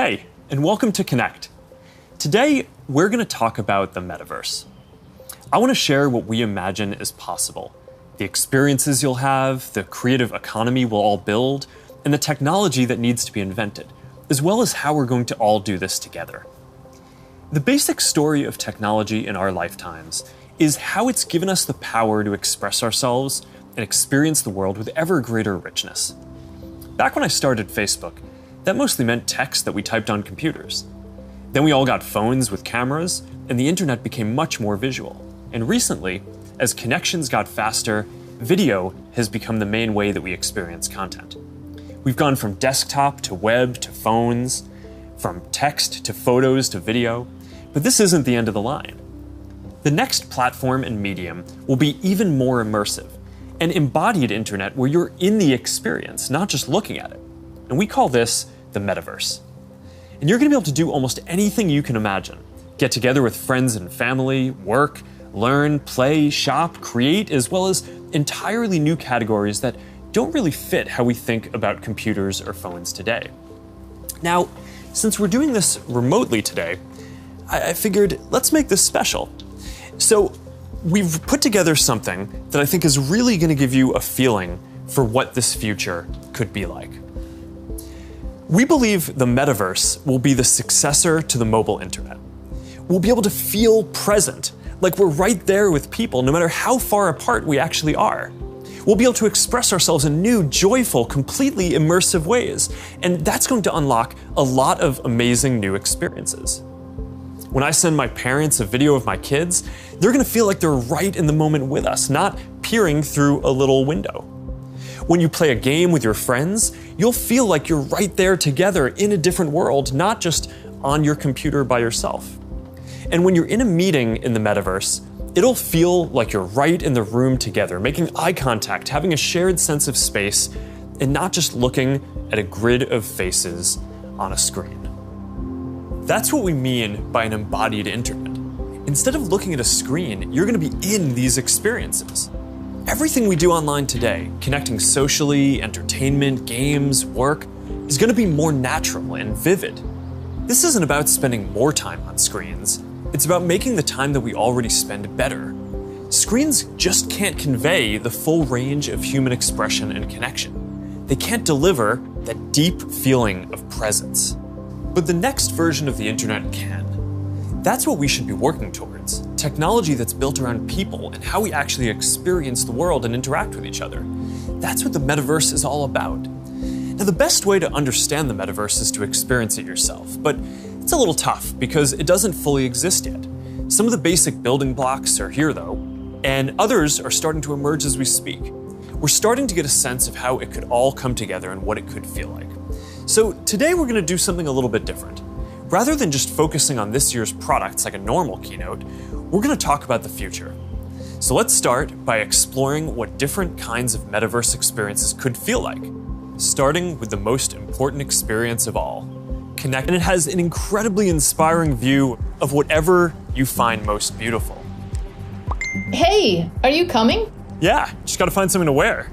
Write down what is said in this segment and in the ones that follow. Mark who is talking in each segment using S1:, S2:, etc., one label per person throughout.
S1: Hey, and welcome to Connect. Today, we're going to talk about the Metaverse. I want to share what we imagine is possible, the experiences you'll have, the creative economy we'll all build, and the technology that needs to be invented, as well as how we're going to all do this together. The basic story of technology in our lifetimes is how it's given us the power to express ourselves and experience the world with ever greater richness. Back when I started Facebook, that mostly meant text that we typed on computers. Then we all got phones with cameras, and the internet became much more visual. And recently, as connections got faster, video has become the main way that we experience content. We've gone from desktop to web to phones, from text to photos to video, but this isn't the end of the line. The next platform and medium will be even more immersive, an embodied internet where you're in the experience, not just looking at it. And we call this the Metaverse. And you're going to be able to do almost anything you can imagine. Get together with friends and family, work, learn, play, shop, create, as well as entirely new categories that don't really fit how we think about computers or phones today. Now, since we're doing this remotely today, I figured let's make this special. So we've put together something that I think is really going to give you a feeling for what this future could be like. We believe the Metaverse will be the successor to the mobile internet. We'll be able to feel present, like we're right there with people, no matter how far apart we actually are. We'll be able to express ourselves in new, joyful, completely immersive ways, and that's going to unlock a lot of amazing new experiences. When I send my parents a video of my kids, they're going to feel like they're right in the moment with us, not peering through a little window. When you play a game with your friends, you'll feel like you're right there together in a different world, not just on your computer by yourself. And when you're in a meeting in the Metaverse, it'll feel like you're right in the room together, making eye contact, having a shared sense of space, and not just looking at a grid of faces on a screen. That's what we mean by an embodied internet. Instead of looking at a screen, you're going to be in these experiences. Everything we do online today, connecting socially, entertainment, games, work, is going to be more natural and vivid. This isn't about spending more time on screens. It's about making the time that we already spend better. Screens just can't convey the full range of human expression and connection. They can't deliver that deep feeling of presence. But the next version of the internet can. That's what we should be working towards. Technology that's built around people and how we actually experience the world and interact with each other. That's what the Metaverse is all about. Now, the best way to understand the Metaverse is to experience it yourself, but it's a little tough because it doesn't fully exist yet. Some of the basic building blocks are here though, and others are starting to emerge as we speak. We're starting to get a sense of how it could all come together and what it could feel like. So today we're going to do something a little bit different. Rather than just focusing on this year's products like a normal keynote, we're going to talk about the future. So let's start by exploring what different kinds of Metaverse experiences could feel like, starting with the most important experience of all, Connect. And it has an incredibly inspiring view of whatever you find most beautiful.
S2: Hey, are you coming?
S1: Yeah, just got to find something to wear.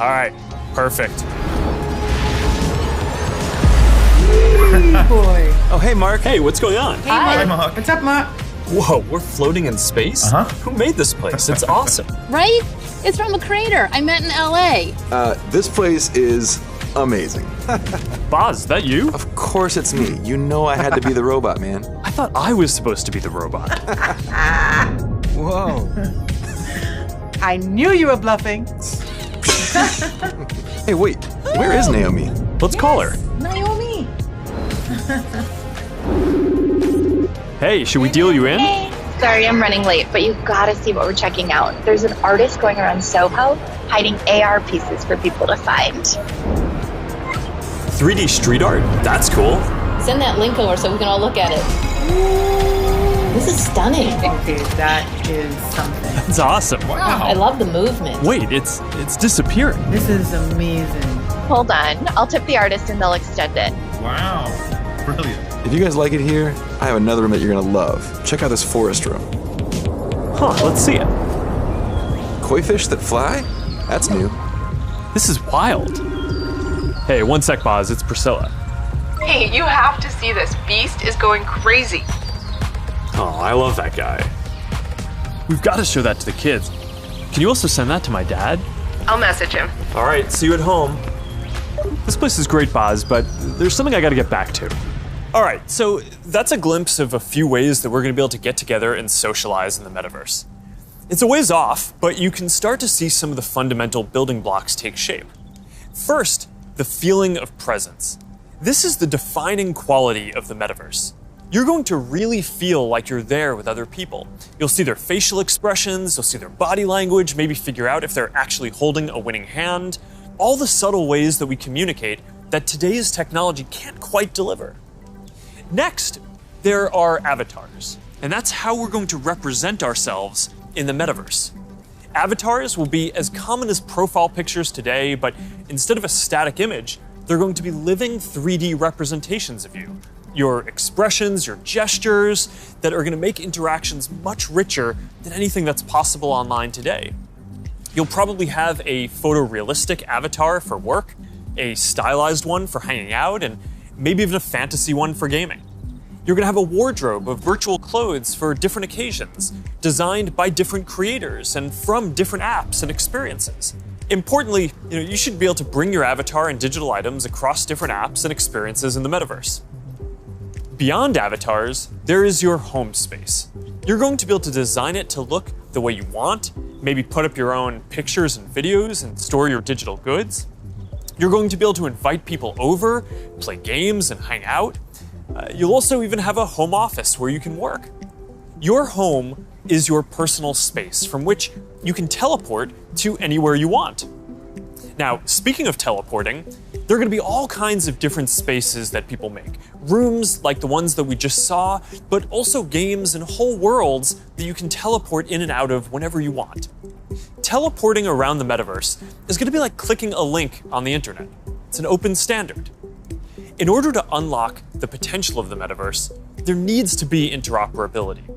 S1: All right, perfect.
S3: Boy.
S1: Oh, hey, Mark. Hey, what's going on?
S3: Hi, Mark. What's up, Mark?
S1: Whoa, we're floating in space? Who made this place? It's awesome.
S2: Right? It's from a creator I met in LA.
S4: This place is amazing.
S1: Boz, is that you?
S4: Of course it's me. You know I had to be the robot, man.
S1: I thought I was supposed to be the robot.
S4: Whoa.
S3: I knew you were bluffing.
S4: Hey, wait. Where is Naomi?
S1: Let's call her.
S3: Naomi.
S1: Hey, should we deal you in?
S5: Hey, sorry I'm running late, but you've got to see what we're checking out. There's an artist going around Soho hiding AR pieces for people to find.
S1: 3D street art? That's cool.
S2: Send that link over so we can all look at it. This is stunning.
S3: Okay, that is something.
S1: That's awesome.
S2: Wow. I love the movement.
S1: Wait, it's disappearing.
S3: This is amazing.
S5: Hold on, I'll tip the artist and they'll extend it.
S6: Wow, brilliant.
S4: If you guys like it here, I have another room that you're gonna love. Check out this forest room.
S1: Huh, let's see it.
S4: Koi fish that fly? That's new.
S1: This is wild. Hey, one sec, Boz, it's Priscilla.
S7: Hey, you have to see this. Beast is going crazy.
S1: Oh, I love that guy. We've got to show that to the kids. Can you also send that to my dad?
S7: I'll message him.
S1: All right, see you at home. This place is great, Boz, but there's something I got to get back to. All right, so that's a glimpse of a few ways that we're going to be able to get together and socialize in the metaverse. It's a ways off, but you can start to see some of the fundamental building blocks take shape. First, the feeling of presence. This is the defining quality of the metaverse. You're going to really feel like you're there with other people. You'll see their facial expressions, you'll see their body language, maybe figure out if they're actually holding a winning hand. All the subtle ways that we communicate that today's technology can't quite deliver. Next, there are avatars, and that's how we're going to represent ourselves in the metaverse. Avatars will be as common as profile pictures today, but instead of a static image, they're going to be living 3D representations of you. Your expressions, your gestures, that are going to make interactions much richer than anything that's possible online today. You'll probably have a photorealistic avatar for work, a stylized one for hanging out, and maybe even a fantasy one for gaming. You're going to have a wardrobe of virtual clothes for different occasions, designed by different creators and from different apps and experiences. Importantly, you should be able to bring your avatar and digital items across different apps and experiences in the metaverse. Beyond avatars, there is your home space. You're going to be able to design it to look the way you want, maybe put up your own pictures and videos and store your digital goods. You're going to be able to invite people over, play games, and hang out. You'll also even have a home office where you can work. Your home is your personal space from which you can teleport to anywhere you want. Now, speaking of teleporting, there are going to be all kinds of different spaces that people make. Rooms like the ones that we just saw, but also games and whole worlds that you can teleport in and out of whenever you want. Teleporting around the metaverse is going to be like clicking a link on the internet. It's an open standard. In order to unlock the potential of the metaverse, there needs to be interoperability.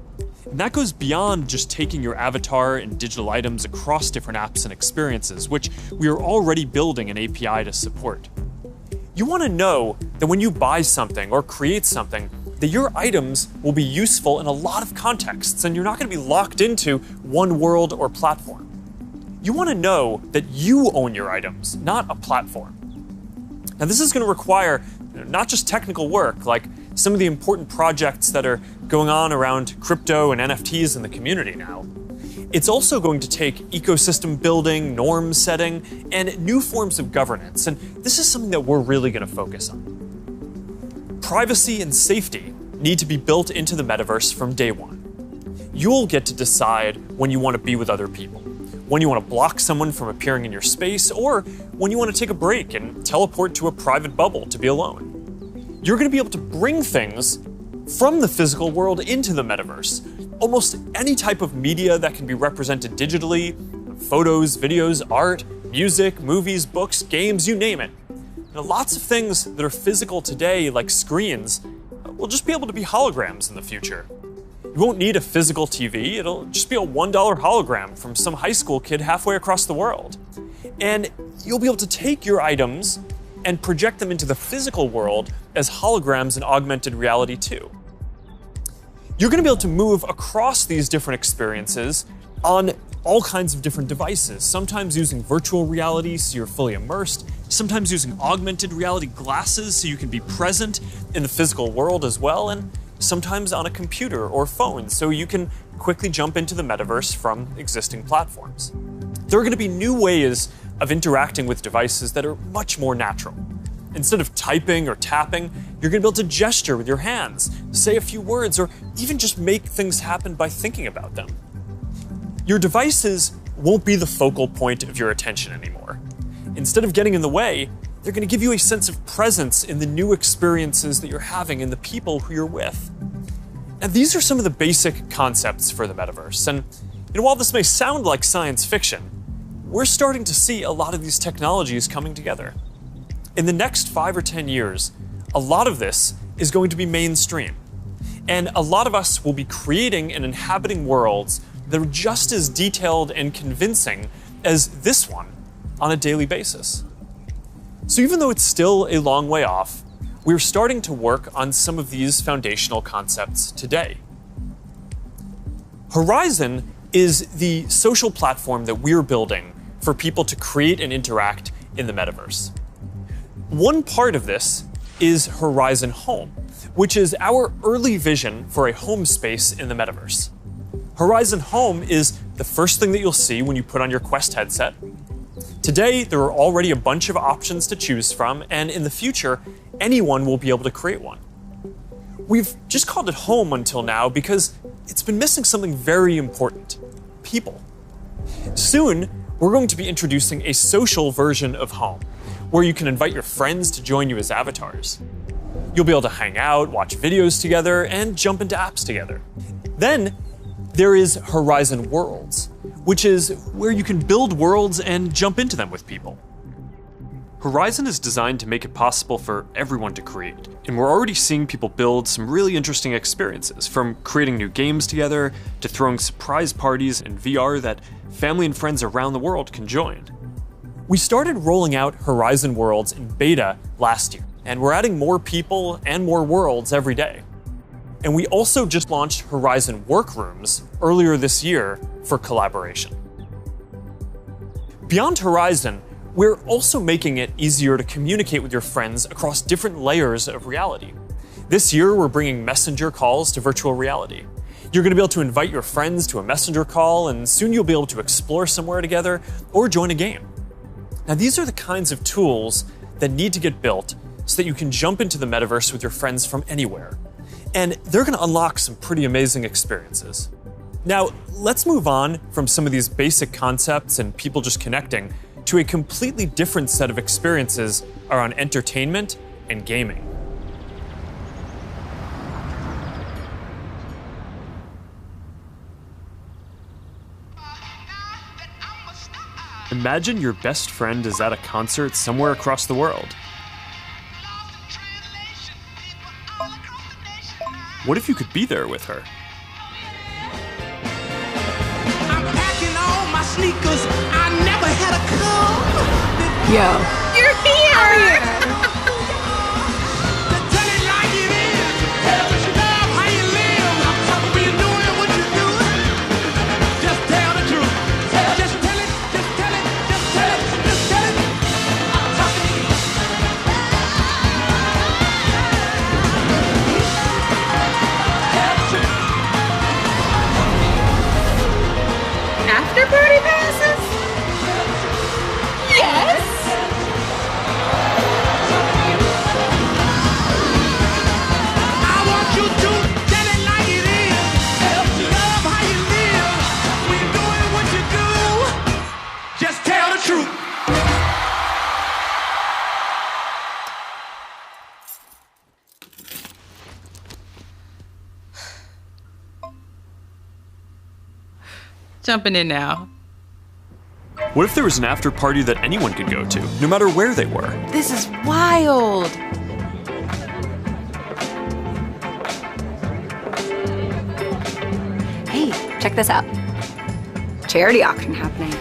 S1: And that goes beyond just taking your avatar and digital items across different apps and experiences, which we are already building an API to support. You want to know that when you buy something or create something, that your items will be useful in a lot of contexts and you're not going to be locked into one world or platform. You want to know that you own your items, not a platform. Now, this is going to require not just technical work, like some of the important projects that are going on around crypto and NFTs in the community now. It's also going to take ecosystem building, norm setting, and new forms of governance, and this is something that we're really going to focus on. Privacy and safety need to be built into the metaverse from day one. You'll get to decide when you want to be with other people, when you want to block someone from appearing in your space, or when you want to take a break and teleport to a private bubble to be alone. You're going to be able to bring things from the physical world into the metaverse. Almost any type of media that can be represented digitally, photos, videos, art, music, movies, books, games, you name it. Lots of things that are physical today, like screens, will just be able to be holograms in the future. You won't need a physical TV, it'll just be a $1 hologram from some high school kid halfway across the world. And you'll be able to take your items and project them into the physical world as holograms in augmented reality too. You're going to be able to move across these different experiences on all kinds of different devices, sometimes using virtual reality so you're fully immersed, sometimes using augmented reality glasses so you can be present in the physical world as well, and sometimes on a computer or phone so you can quickly jump into the metaverse from existing platforms. There are going to be new ways of interacting with devices that are much more natural. Instead of typing or tapping, you're going to be able to gesture with your hands, say a few words, or even just make things happen by thinking about them. Your devices won't be the focal point of your attention anymore. Instead of getting in the way, they're going to give you a sense of presence in the new experiences that you're having and the people who you're with. And these are some of the basic concepts for the metaverse. And while this may sound like science fiction, we're starting to see a lot of these technologies coming together. In the next 5 or 10 years, a lot of this is going to be mainstream. And a lot of us will be creating and inhabiting worlds that are just as detailed and convincing as this one on a daily basis. So even though it's still a long way off, we're starting to work on some of these foundational concepts today. Horizon is the social platform that we're building for people to create and interact in the metaverse. One part of this is Horizon Home, which is our early vision for a home space in the metaverse. Horizon Home is the first thing that you'll see when you put on your Quest headset. Today, there are already a bunch of options to choose from, and in the future, anyone will be able to create one. We've just called it Home until now because it's been missing something very important: people. Soon, we're going to be introducing a social version of Home, where you can invite your friends to join you as avatars. You'll be able to hang out, watch videos together, and jump into apps together. Then, there is Horizon Worlds, which is where you can build worlds and jump into them with people. Horizon is designed to make it possible for everyone to create, and we're already seeing people build some really interesting experiences, from creating new games together to throwing surprise parties in VR that family and friends around the world can join. We started rolling out Horizon Worlds in beta last year, and we're adding more people and more worlds every day. And we also just launched Horizon Workrooms earlier this year for collaboration. Beyond Horizon, we're also making it easier to communicate with your friends across different layers of reality. This year, we're bringing messenger calls to virtual reality. You're going to be able to invite your friends to a messenger call, and soon you'll be able to explore somewhere together or join a game. Now, these are the kinds of tools that need to get built so that you can jump into the metaverse with your friends from anywhere. And they're going to unlock some pretty amazing experiences. Now, let's move on from some of these basic concepts and people just connecting to a completely different set of experiences around entertainment and gaming. Imagine your best friend is at a concert somewhere across the world. What if you could be there with her?
S8: I'm packing all my sneakers. I never had a club.
S2: Yo. You're here!
S8: Tell it like it is. Tell what you love, how you live. When you're doing what you do. Just tell the truth. Just tell it, just tell it, just tell it, just tell it. I'm talking to you.
S2: After party passes? Yes!
S8: I want you to tell it like it is. Love how you live. When you're doing what you do. Just tell the truth.
S9: Jumping in now.
S1: What if there was an after party that anyone could go to, no matter where they were?
S9: This is wild.
S10: Hey, check this out. Charity auction happening.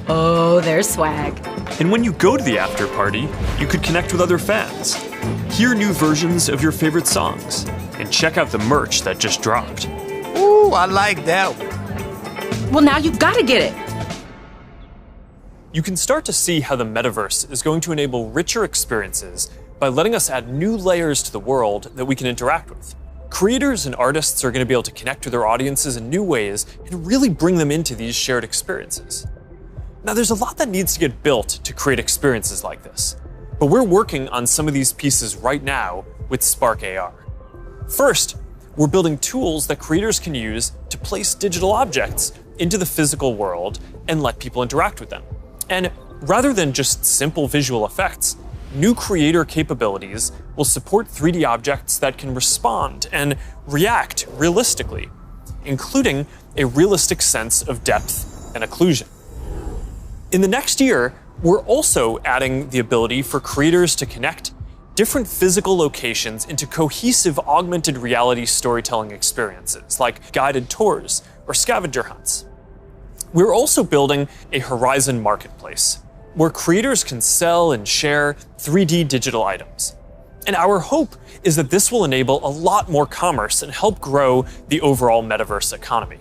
S10: Oh, there's swag.
S1: And when you go to the after party, you could connect with other fans, hear new versions of your favorite songs, and check out the merch that just dropped.
S8: Ooh, I like that one.
S9: Well, now you've got to get it.
S1: You can start to see how the metaverse is going to enable richer experiences by letting us add new layers to the world that we can interact with. Creators and artists are going to be able to connect with their audiences in new ways and really bring them into these shared experiences. Now, there's a lot that needs to get built to create experiences like this, but we're working on some of these pieces right now with Spark AR. First, we're building tools that creators can use to place digital objects into the physical world and let people interact with them. And rather than just simple visual effects, new creator capabilities will support 3D objects that can respond and react realistically, including a realistic sense of depth and occlusion. In the next year, we're also adding the ability for creators to connect different physical locations into cohesive augmented reality storytelling experiences, like guided tours or scavenger hunts. We're also building a Horizon marketplace, where creators can sell and share 3D digital items. And our hope is that this will enable a lot more commerce and help grow the overall metaverse economy.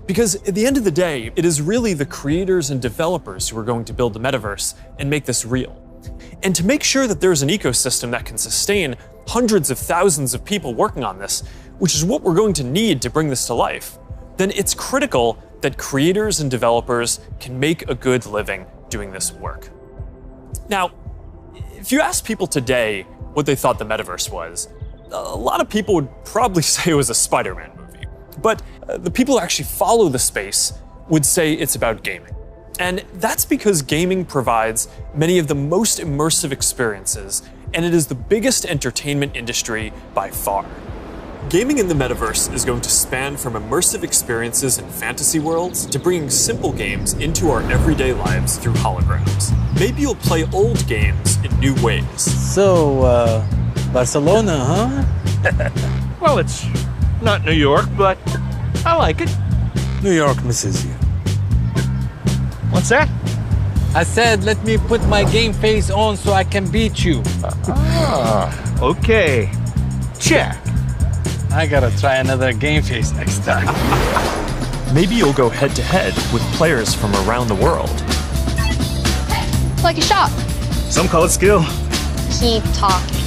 S1: Because at the end of the day, it is really the creators and developers who are going to build the metaverse and make this real. And to make sure that there's an ecosystem that can sustain hundreds of thousands of people working on this, which is what we're going to need to bring this to life, then it's critical that creators and developers can make a good living doing this work. Now, if you ask people today what they thought the metaverse was, a lot of people would probably say it was a Spider-Man movie. But the people who actually follow the space would say it's about gaming. And that's because gaming provides many of the most immersive experiences, and it is the biggest entertainment industry by far. Gaming in the metaverse is going to span from immersive experiences in fantasy worlds to bringing simple games into our everyday lives through holograms. Maybe you'll play old games in new ways.
S11: So, Barcelona, huh?
S12: Well, it's not New York, but I like it.
S11: New York misses you.
S12: What's that?
S11: I said, let me put my game face on so I can beat you.
S12: Okay. Check.
S11: I gotta try another game face next time.
S1: Maybe you'll go head-to-head with players from around the world.
S2: It's like a shop.
S6: Some call it skill.
S2: Keep talking.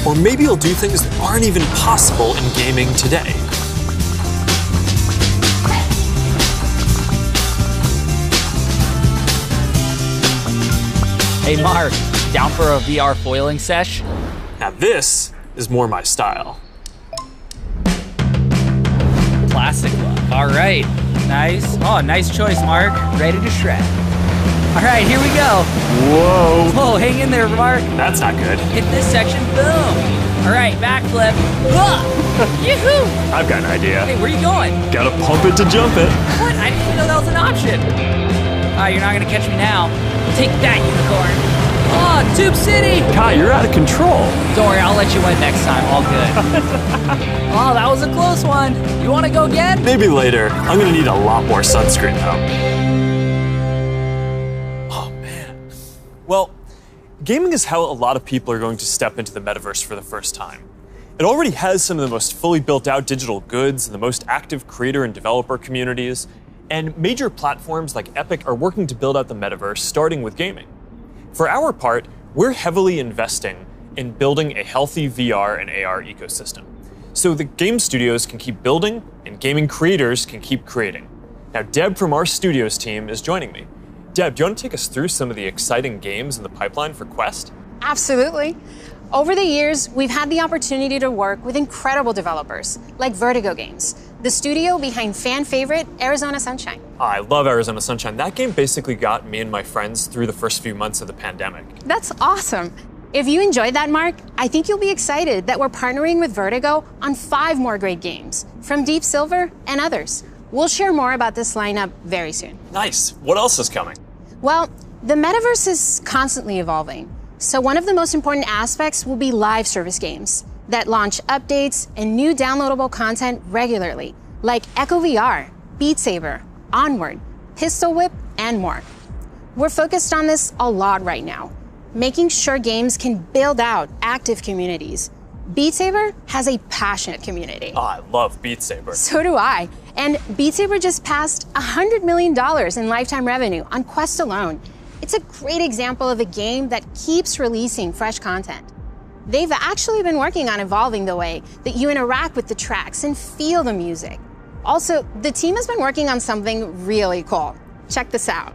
S1: Or maybe you'll do things that aren't even possible in gaming today.
S13: Hey Mark, down for a VR foiling sesh?
S1: Now this is more my style.
S13: Classic look. All right, nice. Oh, nice choice, Mark. Ready to shred. All right, here we go.
S1: Whoa.
S13: Whoa, hang in there, Mark.
S1: That's not good.
S13: Hit this section, boom. All right, backflip. Yoo-hoo!
S1: I've got an idea.
S13: Hey, where are you going?
S1: Gotta pump it to jump it.
S13: What? I didn't even know that was an option. You're not gonna catch me now. Take that, unicorn. Oh, Tube City!
S1: Kai, you're out of control.
S13: Don't worry, I'll let you win next time. All good. Oh, that was a close one. You want to go again?
S1: Maybe later. I'm gonna need a lot more sunscreen though. Oh man. Well, gaming is how a lot of people are going to step into the metaverse for the first time. It already has some of the most fully built out digital goods and the most active creator and developer communities. And major platforms like Epic are working to build out the metaverse, starting with gaming. For our part, we're heavily investing in building a healthy VR and AR ecosystem, so the game studios can keep building and gaming creators can keep creating. Now, Deb from our studios team is joining me. Deb, do you want to take us through some of the exciting games in the pipeline for Quest?
S14: Absolutely. Over the years, we've had the opportunity to work with incredible developers like Vertigo Games, the studio behind fan favorite Arizona Sunshine.
S1: I love Arizona Sunshine. That game basically got me and my friends through the first few months of the pandemic.
S14: That's awesome. If you enjoyed that, Mark, I think you'll be excited that we're partnering with Vertigo on 5 more great games from Deep Silver and others. We'll share more about this lineup very soon.
S1: Nice. What else is coming?
S14: Well, the metaverse is constantly evolving. So one of the most important aspects will be live service games that launch updates and new downloadable content regularly, like Echo VR, Beat Saber, Onward, Pistol Whip, and more. We're focused on this a lot right now, making sure games can build out active communities. Beat Saber has a passionate community.
S1: Oh, I love Beat Saber.
S14: So do I. And Beat Saber just passed $100 million in lifetime revenue on Quest alone. It's a great example of a game that keeps releasing fresh content. They've actually been working on evolving the way that you interact with the tracks and feel the music. Also, the team has been working on something really cool. Check this out.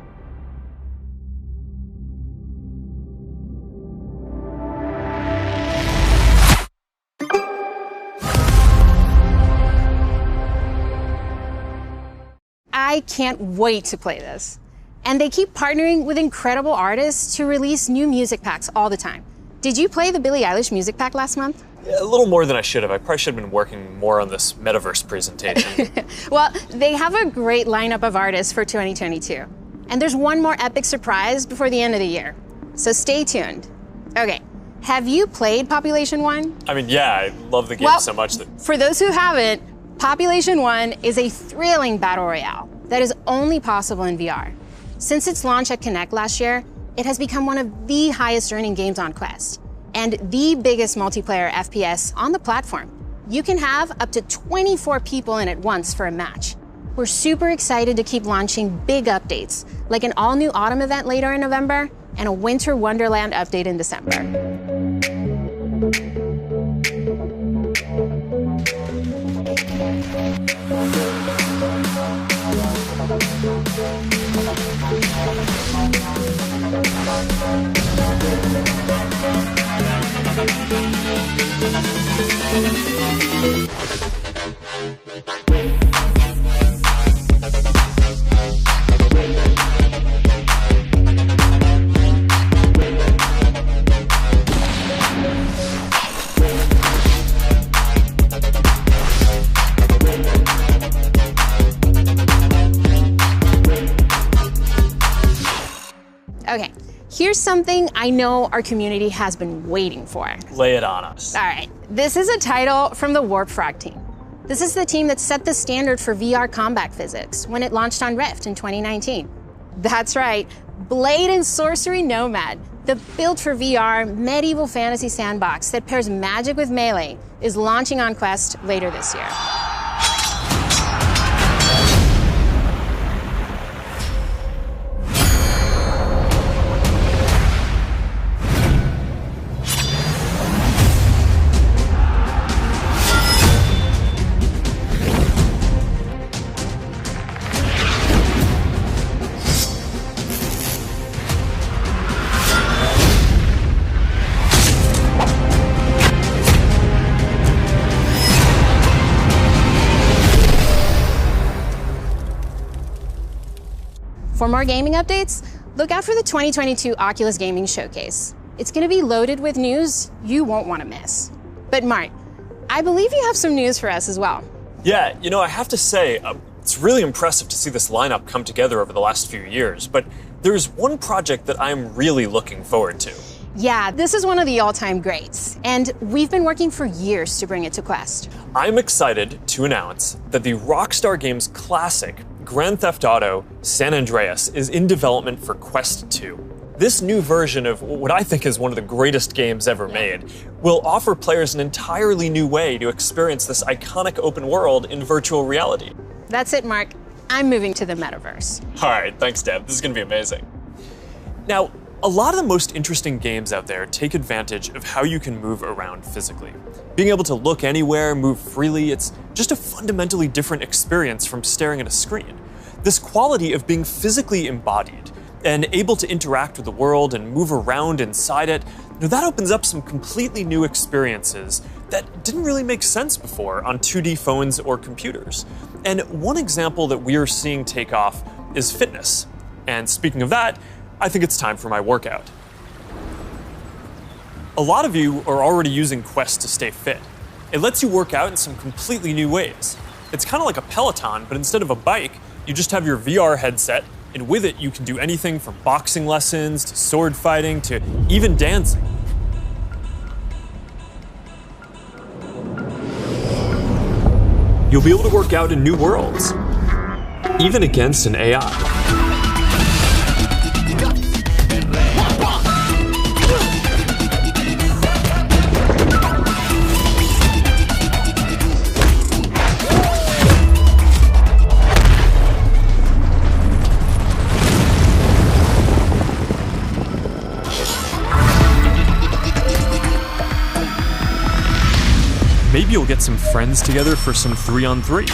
S14: I can't wait to play this. And they keep partnering with incredible artists to release new music packs all the time. Did you play the Billie Eilish music pack last month?
S1: Yeah, a little more than I should have. I probably should have been working more on this metaverse presentation.
S14: Well, they have a great lineup of artists for 2022. And there's one more epic surprise before the end of the year. So stay tuned. Okay, have you played Population 1?
S1: I mean, yeah, I love the game so much that...
S14: For those who haven't, Population 1 is a thrilling battle royale that is only possible in VR. Since its launch at Connect last year, it has become one of the highest earning games on Quest and the biggest multiplayer FPS on the platform. You can have up to 24 people in at once for a match. We're super excited to keep launching big updates, like an all-new autumn event later in November and a Winter Wonderland update in December. Okay, here's something I know our community has been waiting for.
S1: Lay it on us.
S14: All right, this is a title from the Warp Frog team. This is the team that set the standard for VR combat physics when it launched on Rift in 2019. That's right, Blade and Sorcery Nomad, the built for VR medieval fantasy sandbox that pairs magic with melee, is launching on Quest later this year. For more gaming updates, look out for the 2022 Oculus Gaming Showcase. It's going to be loaded with news you won't want to miss. But Mark, I believe you have some news for us as well.
S1: Yeah, you know, I have to say, it's really impressive to see this lineup come together over the last few years, but there's one project that I'm really looking forward to.
S14: Yeah, this is one of the all-time greats, and we've been working for years to bring it to Quest.
S1: I'm excited to announce that the Rockstar Games classic Grand Theft Auto San Andreas is in development for Quest 2. This new version of what I think is one of the greatest games ever made will offer players an entirely new way to experience this iconic open world in virtual reality.
S14: That's it, Mark. I'm moving to the Metaverse.
S1: All right, thanks, Deb. This is going to be amazing. Now, a lot of the most interesting games out there take advantage of how you can move around physically. Being able to look anywhere, move freely, it's just a fundamentally different experience from staring at a screen. This quality of being physically embodied and able to interact with the world and move around inside it, that opens up some completely new experiences that didn't really make sense before on 2D phones or computers. And one example that we are seeing take off is fitness. And speaking of that, I think it's time for my workout. A lot of you are already using Quest to stay fit. It lets you work out in some completely new ways. It's kind of like a Peloton, but instead of a bike, you just have your VR headset, and with it you can do anything from boxing lessons to sword fighting to even dancing. You'll be able to work out in new worlds, even against an AI. Maybe you'll get some friends together for some 3-on-3.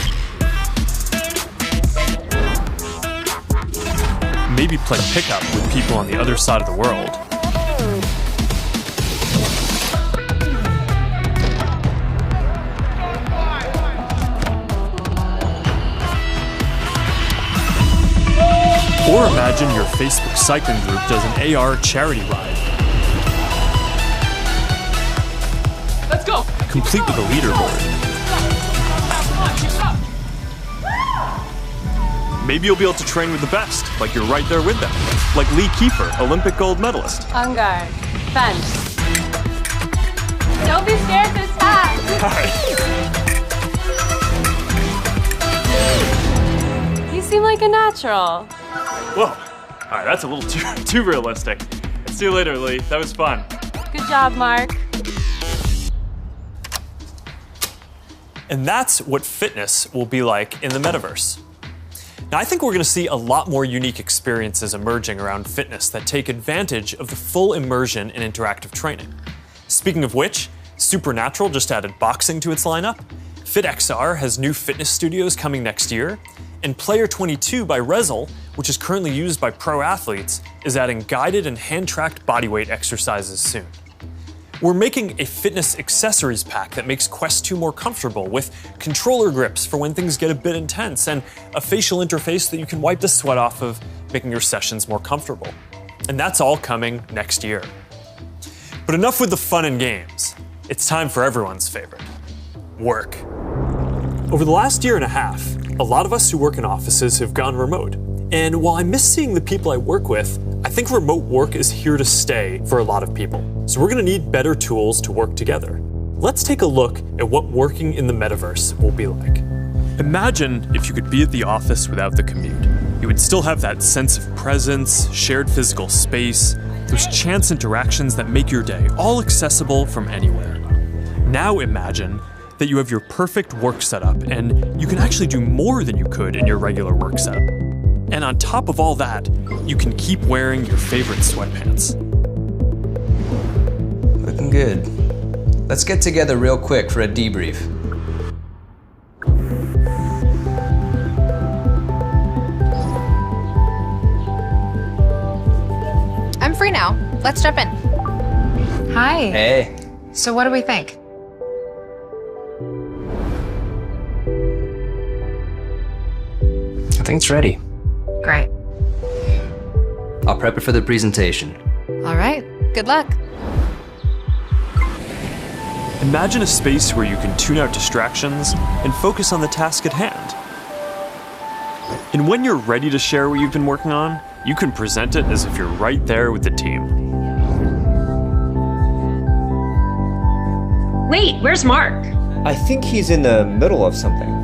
S1: Maybe play pickup with people on the other side of the world. Or imagine your Facebook cycling group does an AR charity ride.
S8: Let's go!
S1: Complete with a leaderboard. Maybe you'll be able to train with the best, like you're right there with them. Like Lee Kiefer, Olympic gold medalist.
S15: On guard. Fence. Don't be scared this time.
S1: Hi.
S15: You seem like a natural.
S1: Whoa, All right, that's a little too realistic. See you later, Lee. That was fun.
S15: Good job, Mark.
S1: And that's what fitness will be like in the metaverse. Now, I think we're going to see a lot more unique experiences emerging around fitness that take advantage of the full immersion in interactive training. Speaking of which, Supernatural just added boxing to its lineup, FitXR has new fitness studios coming next year, and Player 22 by Rezel, which is currently used by pro athletes, is adding guided and hand-tracked bodyweight exercises soon. We're making a fitness accessories pack that makes Quest 2 more comfortable, with controller grips for when things get a bit intense, and a facial interface that you can wipe the sweat off of, making your sessions more comfortable. And that's all coming next year. But enough with the fun and games. It's time for everyone's favorite: work. Over the last year and a half, a lot of us who work in offices have gone remote. And while I miss seeing the people I work with, I think remote work is here to stay for a lot of people. So we're going to need better tools to work together. Let's take a look at what working in the metaverse will be like. Imagine if you could be at the office without the commute. You would still have that sense of presence, shared physical space, those chance interactions that make your day all accessible from anywhere. Now imagine that you have your perfect work setup and you can actually do more than you could in your regular work setup. And on top of all that, you can keep wearing your favorite sweatpants.
S16: Looking good. Let's get together real quick for a debrief.
S17: I'm free now. Let's jump in.
S10: Hi.
S16: Hey.
S10: So what do we think?
S16: I think it's ready.
S10: Great.
S16: I'll prep it for the presentation.
S17: All right. Good luck.
S1: Imagine a space where you can tune out distractions and focus on the task at hand. And when you're ready to share what you've been working on, you can present it as if you're right there with the team.
S18: Wait, where's Mark?
S19: I think he's in the middle of something.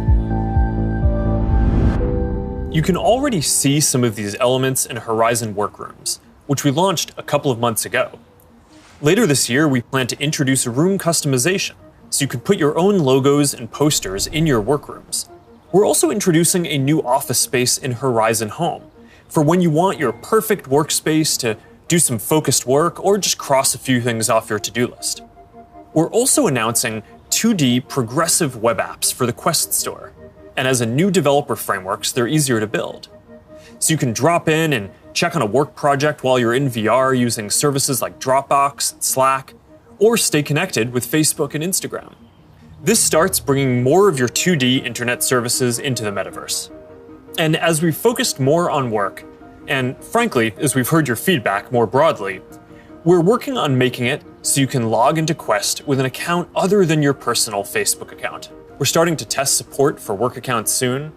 S1: You can already see some of these elements in Horizon Workrooms, which we launched a couple of months ago. Later this year, we plan to introduce room customization, so you can put your own logos and posters in your workrooms. We're also introducing a new office space in Horizon Home, for when you want your perfect workspace to do some focused work or just cross a few things off your to-do list. We're also announcing 2D progressive web apps for the Quest Store, and as a new developer frameworks, they're easier to build. So you can drop in and check on a work project while you're in VR using services like Dropbox and Slack, or stay connected with Facebook and Instagram. This starts bringing more of your 2D internet services into the metaverse. And as we've focused more on work, and frankly, as we've heard your feedback more broadly, we're working on making it so you can log into Quest with an account other than your personal Facebook account. We're starting to test support for work accounts soon,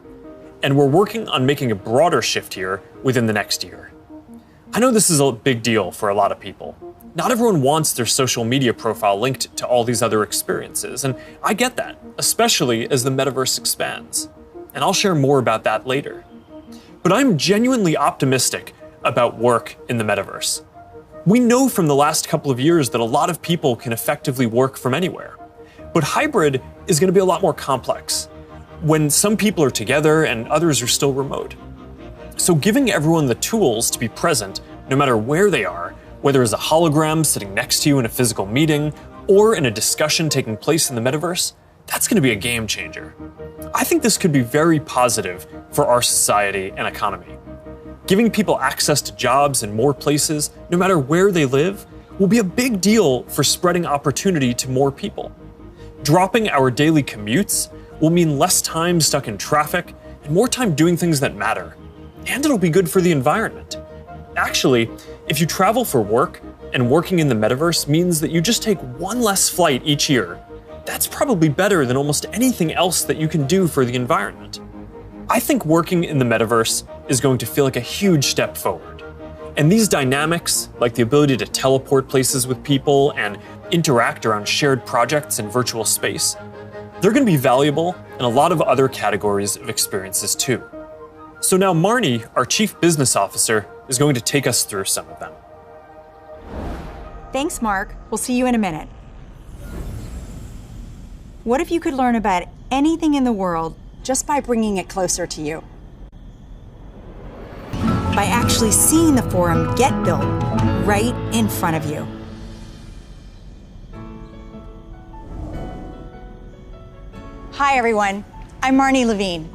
S1: and we're working on making a broader shift here within the next year. I know this is a big deal for a lot of people. Not everyone wants their social media profile linked to all these other experiences, and I get that, especially as the metaverse expands. And I'll share more about that later. But I'm genuinely optimistic about work in the metaverse. We know from the last couple of years that a lot of people can effectively work from anywhere. But hybrid is going to be a lot more complex, when some people are together and others are still remote. So giving everyone the tools to be present, no matter where they are, whether as a hologram sitting next to you in a physical meeting, or in a discussion taking place in the metaverse, that's going to be a game changer. I think this could be very positive for our society and economy. Giving people access to jobs in more places, no matter where they live, will be a big deal for spreading opportunity to more people. Dropping our daily commutes will mean less time stuck in traffic and more time doing things that matter. And it'll be good for the environment. Actually, if you travel for work and working in the metaverse means that you just take one less flight each year, that's probably better than almost anything else that you can do for the environment. I think working in the metaverse is going to feel like a huge step forward. And these dynamics, like the ability to teleport places with people and interact around shared projects in virtual space, they're going to be valuable in a lot of other categories of experiences too. So now Marnie, our Chief Business Officer, is going to take us through some of them.
S18: Thanks, Mark. We'll see you in a minute. What if you could learn about anything in the world just by bringing it closer to you? By actually seeing the forum get built right in front of you. Hi, everyone. I'm Marnie Levine.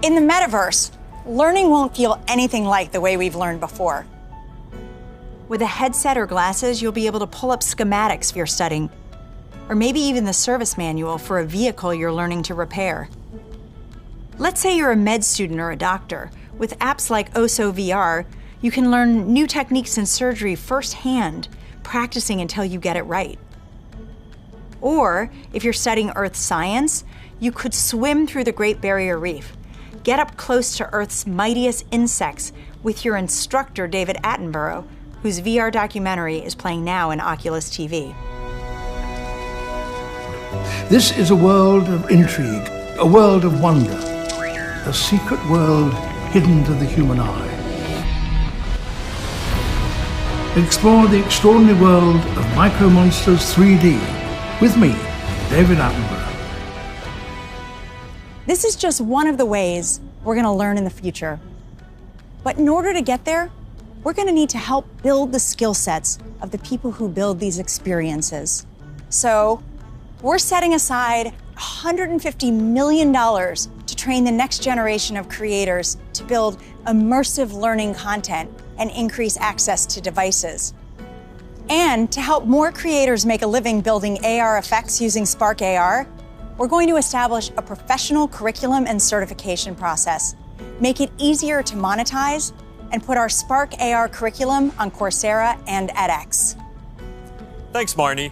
S18: In the metaverse, learning won't feel anything like the way we've learned before. With a headset or glasses, you'll be able to pull up schematics for your studying, or maybe even the service manual for a vehicle you're learning to repair. Let's say you're a med student or a doctor. With apps like OSO VR, you can learn new techniques in surgery firsthand, practicing until you get it right. Or, if you're studying Earth science, you could swim through the Great Barrier Reef, get up close to Earth's mightiest insects with your instructor, David Attenborough, whose VR documentary is playing now in Oculus TV.
S20: This is a world of intrigue, a world of wonder, a secret world hidden to the human eye. Explore the extraordinary world of Micro Monsters 3D with me, David Attenborough.
S18: This is just one of the ways we're going to learn in the future. But in order to get there, we're going to need to help build the skill sets of the people who build these experiences. So we're setting aside $150 million to train the next generation of creators to build immersive learning content and increase access to devices. And to help more creators make a living building AR effects using Spark AR, we're going to establish a professional curriculum and certification process, make it easier to monetize, and put our Spark AR curriculum on Coursera and edX.
S1: Thanks, Marnie.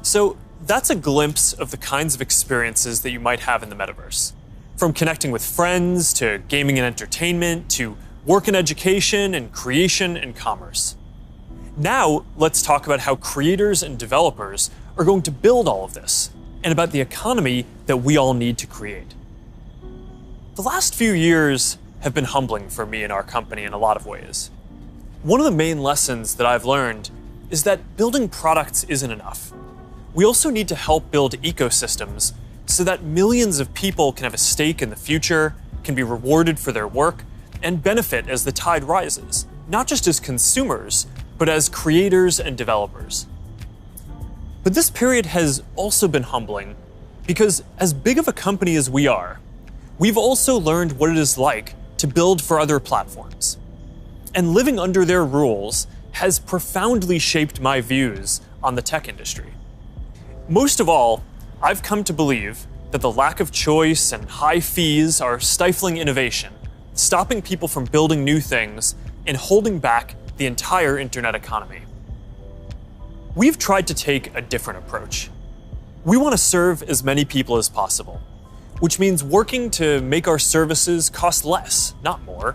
S1: So that's a glimpse of the kinds of experiences that you might have in the metaverse. From connecting with friends, to gaming and entertainment, to work and education, and creation and commerce. Now, let's talk about how creators and developers are going to build all of this, and about the economy that we all need to create. The last few years have been humbling for me and our company in a lot of ways. One of the main lessons that I've learned is that building products isn't enough. We also need to help build ecosystems so that millions of people can have a stake in the future, can be rewarded for their work, and benefit as the tide rises, not just as consumers, but as creators and developers. But this period has also been humbling because as big of a company as we are, we've also learned what it is like to build for other platforms. And living under their rules has profoundly shaped my views on the tech industry. Most of all, I've come to believe that the lack of choice and high fees are stifling innovation, stopping people from building new things, and holding back the entire internet economy. We've tried to take a different approach. We want to serve as many people as possible, which means working to make our services cost less, not more.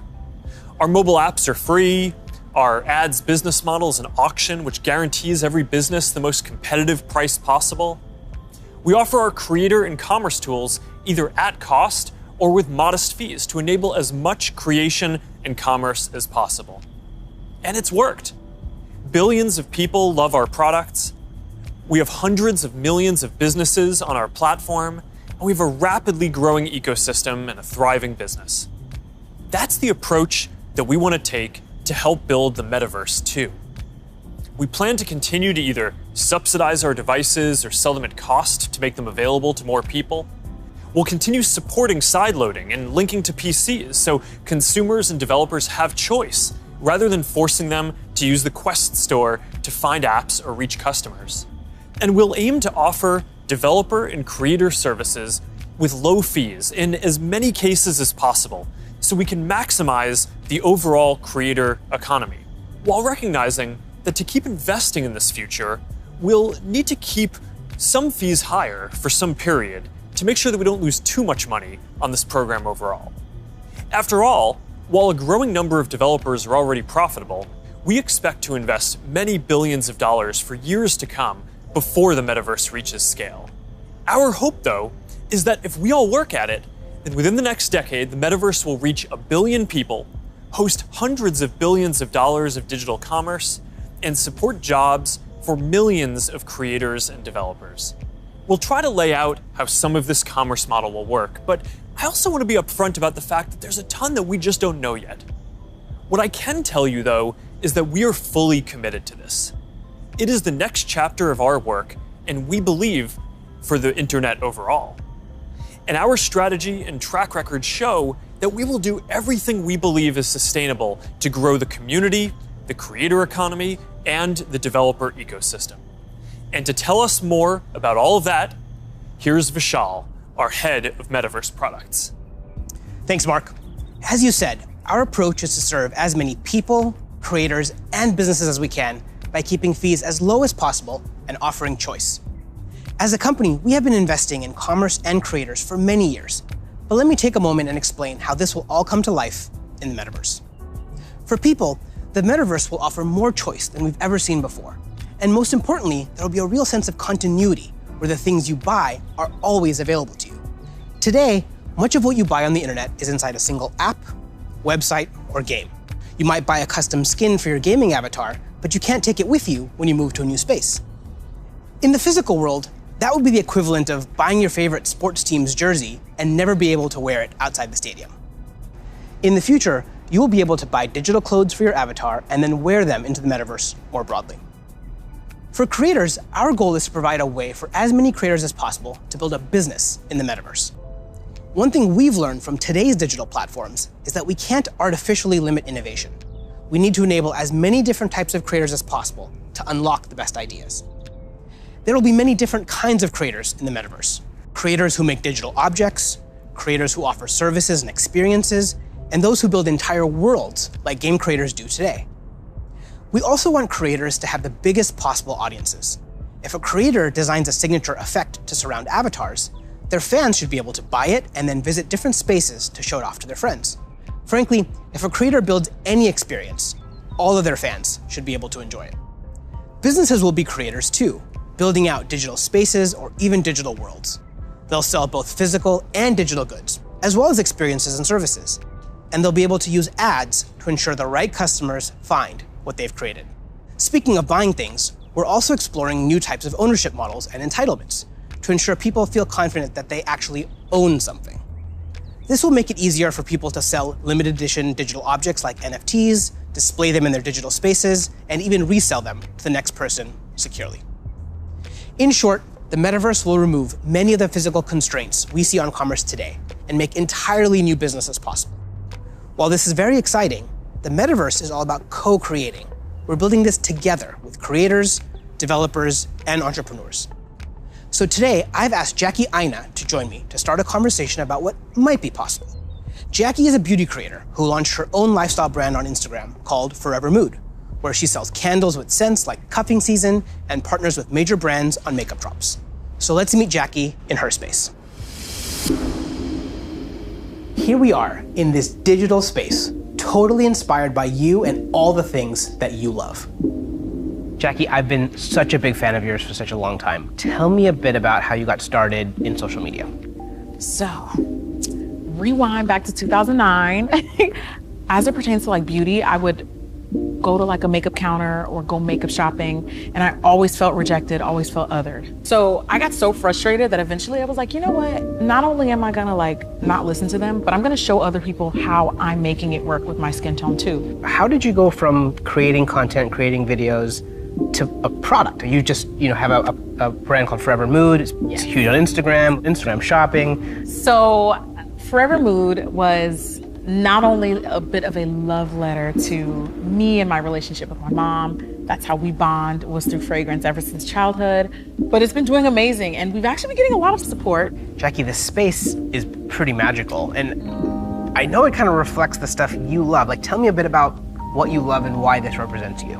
S1: Our mobile apps are free. Our ads business model is an auction which guarantees every business the most competitive price possible. We offer our creator and commerce tools either at cost or with modest fees to enable as much creation and commerce as possible. And it's worked. Billions of people love our products. We have hundreds of millions of businesses on our platform, and we have a rapidly growing ecosystem and a thriving business. That's the approach that we want to take to help build the metaverse too. We plan to continue to either subsidize our devices or sell them at cost to make them available to more people. We'll continue supporting sideloading and linking to PCs so consumers and developers have choice, rather than forcing them to use the Quest store to find apps or reach customers. And we'll aim to offer developer and creator services with low fees in as many cases as possible, so we can maximize the overall creator economy, while recognizing that to keep investing in this future, we'll need to keep some fees higher for some period to make sure that we don't lose too much money on this program overall. After all, while a growing number of developers are already profitable, we expect to invest many billions of dollars for years to come before the metaverse reaches scale. Our hope, though, is that if we all work at it, then within the next decade, the metaverse will reach 1 billion people, host hundreds of billions of dollars of digital commerce, and support jobs for millions of creators and developers. We'll try to lay out how some of this commerce model will work, but I also want to be upfront about the fact that there's a ton that we just don't know yet. What I can tell you, though, is that we are fully committed to this. It is the next chapter of our work, and we believe for the internet overall. And our strategy and track record show that we will do everything we believe is sustainable to grow the community, the creator economy, and the developer ecosystem. And to tell us more about all of that, here's Vishal, our head of Metaverse products.
S21: Thanks, Mark. As you said, our approach is to serve as many people, creators, and businesses as we can by keeping fees as low as possible and offering choice. As a company, we have been investing in commerce and creators for many years. But let me take a moment and explain how this will all come to life in the Metaverse. For people, the Metaverse will offer more choice than we've ever seen before. And most importantly, there will be a real sense of continuity where the things you buy are always available to you. Today, much of what you buy on the internet is inside a single app, website, or game. You might buy a custom skin for your gaming avatar, but you can't take it with you when you move to a new space. In the physical world, that would be the equivalent of buying your favorite sports team's jersey and never be able to wear it outside the stadium. In the future, you will be able to buy digital clothes for your avatar and then wear them into the Metaverse more broadly. For creators, our goal is to provide a way for as many creators as possible to build a business in the Metaverse. One thing we've learned from today's digital platforms is that we can't artificially limit innovation. We need to enable as many different types of creators as possible to unlock the best ideas. There will be many different kinds of creators in the Metaverse. Creators who make digital objects, creators who offer services and experiences, and those who build entire worlds like game creators do today. We also want creators to have the biggest possible audiences. If a creator designs a signature effect to surround avatars, their fans should be able to buy it and then visit different spaces to show it off to their friends. Frankly, if a creator builds any experience, all of their fans should be able to enjoy it. Businesses will be creators too, building out digital spaces or even digital worlds. They'll sell both physical and digital goods, as well as experiences and services. And they'll be able to use ads to ensure the right customers find what they've created. Speaking of buying things, we're also exploring new types of ownership models and entitlements to ensure people feel confident that they actually own something. This will make it easier for people to sell limited edition digital objects like NFTs, display them in their digital spaces, and even resell them to the next person securely. In short, the Metaverse will remove many of the physical constraints we see on commerce today and make entirely new businesses possible. While this is very exciting, the Metaverse is all about co-creating. We're building this together with creators, developers, and entrepreneurs. So today, I've asked Jackie Aina to join me to start a conversation about what might be possible. Jackie is a beauty creator who launched her own lifestyle brand on Instagram called Forever Mood, where she sells candles with scents like cuffing season and partners with major brands on makeup drops. So let's meet Jackie in her space. Here we are in this digital space, totally inspired by you and all the things that you love. Jackie, I've been such a big fan of yours for such a long time. Tell me a bit about how you got started in social media.
S22: So, rewind back to 2009. As it pertains to like beauty, I would go to like a makeup counter or go makeup shopping, and I always felt rejected, always felt othered. So I got so frustrated that eventually I was like, you know what? Not only am I gonna like not listen to them, but I'm gonna show other people how I'm making it work with my skin tone too.
S21: How did you go from creating content, creating videos, to a product? You just, have a brand called Forever Mood. It's huge on Instagram shopping.
S22: So Forever Mood was not only a bit of a love letter to me and my relationship with my mom. That's how we bond, was through fragrance ever since childhood. But it's been doing amazing, and we've actually been getting a lot of support.
S21: Jackie, this space is pretty magical, and I know it kind of reflects the stuff you love. Like, tell me a bit about what you love and why this represents you.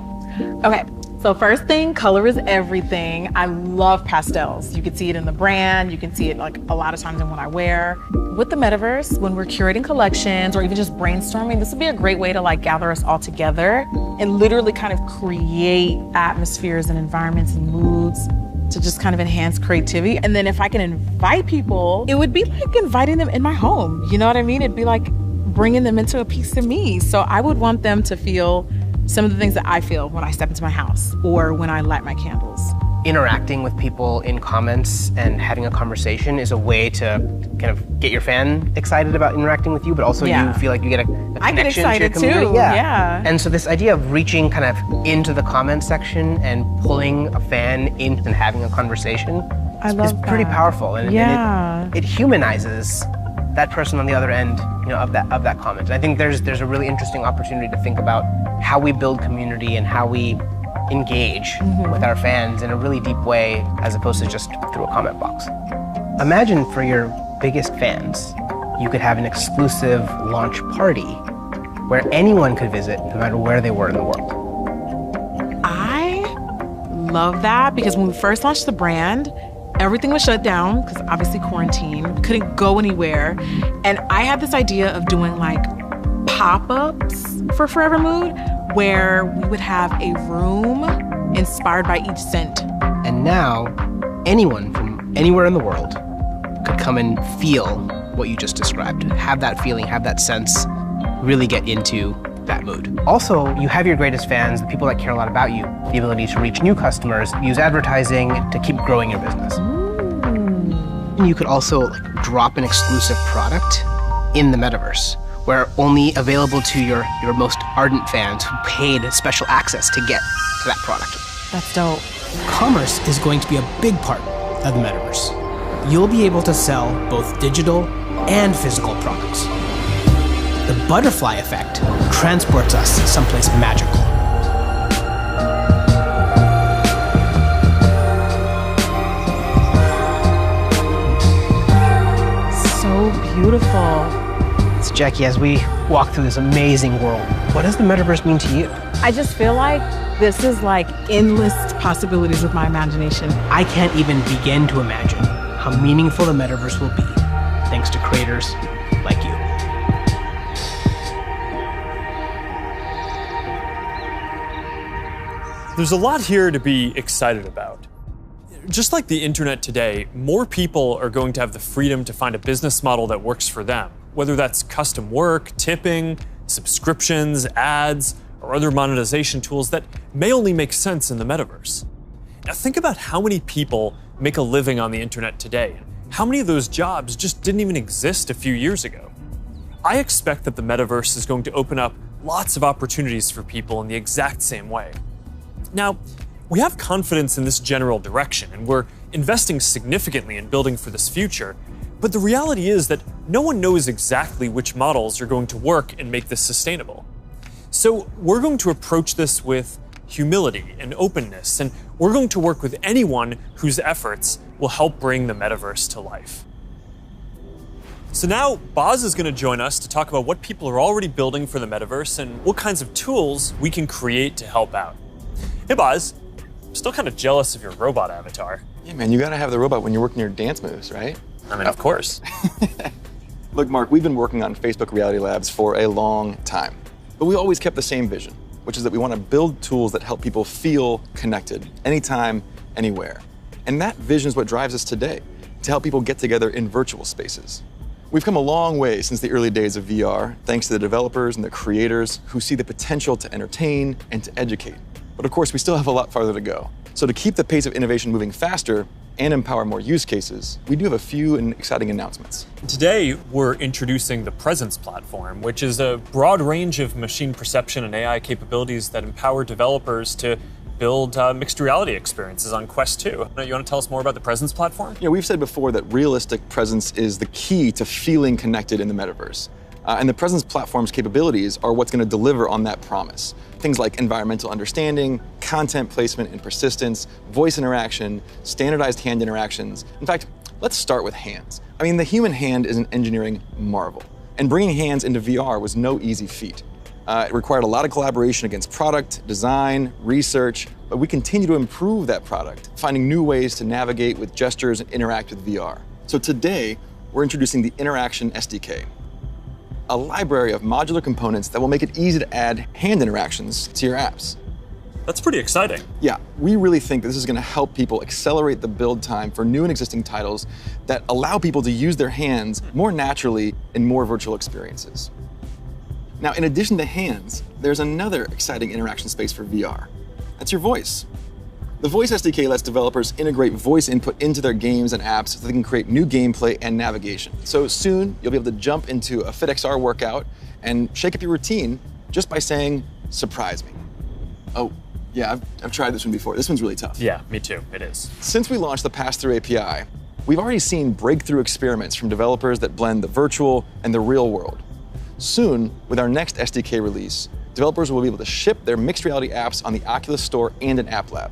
S22: Okay. So first thing, color is everything. I love pastels. You can see it in the brand. You can see it like a lot of times in what I wear. With the Metaverse, when we're curating collections or even just brainstorming, this would be a great way to like gather us all together and literally kind of create atmospheres and environments and moods to just kind of enhance creativity. And then if I can invite people, it would be like inviting them in my home. You know what I mean? It'd be like bringing them into a piece of me. So I would want them to feel some of the things that I feel when I step into my house or when I light my candles.
S21: Interacting with people in comments and having a conversation is a way to kind of get your fan excited about interacting with you, but also you feel like you get a connection to your community.
S22: Too. Yeah.
S21: And so this idea of reaching kind of into the comment section and pulling a fan in and having a conversation is pretty powerful. And, and it humanizes that person on the other end, of that comment. And I think there's a really interesting opportunity to think about how we build community and how we engage with our fans in a really deep way as opposed to just through a comment box. Imagine for your biggest fans, you could have an exclusive launch party where anyone could visit no matter where they were in the world.
S22: I love that because when we first launched the brand, everything was shut down because obviously quarantine, we couldn't go anywhere. And I had this idea of doing like pop-ups for Forever Mood where we would have a room inspired by each scent.
S21: And now, anyone from anywhere in the world could come and feel what you just described, have that feeling, have that sense, really get into that mood. Also, you have your greatest fans, the people that care a lot about you, the ability to reach new customers, use advertising to keep growing your business. And you could also drop an exclusive product in the metaverse, where only available to your most ardent fans who paid special access to get to that product.
S22: That's dope.
S21: Commerce is going to be a big part of the metaverse. You'll be able to sell both digital and physical products. The butterfly effect transports us someplace magical.
S22: So beautiful.
S21: So Jackie, as we walk through this amazing world, what does the metaverse mean to you?
S22: I just feel like this is like endless possibilities with my imagination.
S21: I can't even begin to imagine how meaningful the metaverse will be thanks to creators like you.
S1: There's a lot here to be excited about. Just like the internet today, more people are going to have the freedom to find a business model that works for them, whether that's custom work, tipping, subscriptions, ads, or other monetization tools that may only make sense in the metaverse. Now think about how many people make a living on the internet today. How many of those jobs just didn't even exist a few years ago? I expect that the metaverse is going to open up lots of opportunities for people in the exact same way. Now, we have confidence in this general direction, and we're investing significantly in building for this future, but the reality is that no one knows exactly which models are going to work and make this sustainable. So we're going to approach this with humility and openness, and we're going to work with anyone whose efforts will help bring the metaverse to life. So now, Boz is going to join us to talk about what people are already building for the metaverse and what kinds of tools we can create to help out. Hey Boz, I'm still kind of jealous of your robot avatar.
S4: Yeah, man, you gotta have the robot when you're working your dance moves, right?
S1: I mean, of course.
S4: Look, Mark, we've been working on Facebook Reality Labs for a long time, but we always kept the same vision, which is that we want to build tools that help people feel connected anytime, anywhere. And that vision is what drives us today, to help people get together in virtual spaces. We've come a long way since the early days of VR, thanks to the developers and the creators who see the potential to entertain and to educate. But of course, we still have a lot farther to go. So to keep the pace of innovation moving faster and empower more use cases, we do have a few exciting announcements.
S1: Today, we're introducing the Presence platform, which is a broad range of machine perception and AI capabilities that empower developers to build mixed reality experiences on Quest 2. You want to tell us more about the Presence platform?
S4: Yeah, we've said before that realistic presence is the key to feeling connected in the metaverse. And the Presence platform's capabilities are what's going to deliver on that promise. Things like environmental understanding, content placement and persistence, voice interaction, standardized hand interactions. In fact, let's start with hands. I mean, the human hand is an engineering marvel. And bringing hands into VR was no easy feat. It required a lot of collaboration against product, design, research, but we continue to improve that product, finding new ways to navigate with gestures and interact with VR. So today, we're introducing the Interaction SDK, a library of modular components that will make it easy to add hand interactions to your apps.
S1: That's pretty exciting.
S4: Yeah, we really think this is going to help people accelerate the build time for new and existing titles that allow people to use their hands more naturally in more virtual experiences. Now, in addition to hands, there's another exciting interaction space for VR. That's your voice. The Voice SDK lets developers integrate voice input into their games and apps so they can create new gameplay and navigation. So soon, you'll be able to jump into a FitXR workout and shake up your routine just by saying, "Surprise me." Oh, yeah, I've tried this one before. This one's really tough.
S1: Yeah, me too, it is.
S4: Since we launched the Pass-Through API, we've already seen breakthrough experiments from developers that blend the virtual and the real world. Soon, with our next SDK release, developers will be able to ship their mixed reality apps on the Oculus Store and an App Lab.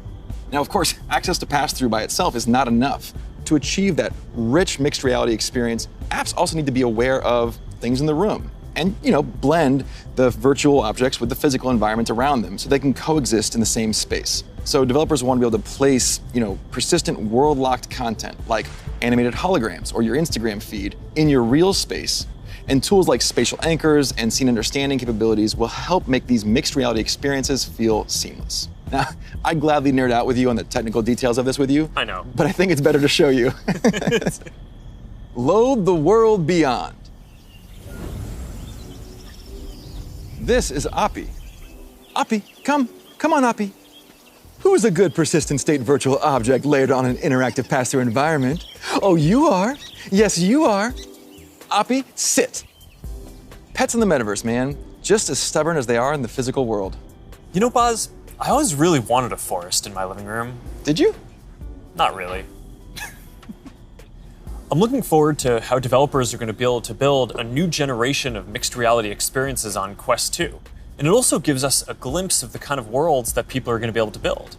S4: Now, of course, access to Pass-Through by itself is not enough. To achieve that rich mixed reality experience, apps also need to be aware of things in the room and, blend the virtual objects with the physical environment around them so they can coexist in the same space. So developers want to be able to place, persistent world-locked content like animated holograms or your Instagram feed in your real space. And tools like spatial anchors and scene understanding capabilities will help make these mixed reality experiences feel seamless. Now, I'd gladly nerd out with you on the technical details of this with you.
S1: I know.
S4: But I think it's better to show you. Load the world beyond. This is Oppie. Oppie, come on, Oppie. Who's a good persistent state virtual object layered on an interactive pass-through environment? Oh, you are. Yes, you are. Oppie, sit. Pets in the metaverse, man. Just as stubborn as they are in the physical world.
S1: You know, Boz, I always really wanted a forest in my living room.
S4: Did you?
S1: Not really. I'm looking forward to how developers are going to be able to build a new generation of mixed reality experiences on Quest 2. And it also gives us a glimpse of the kind of worlds that people are going to be able to build.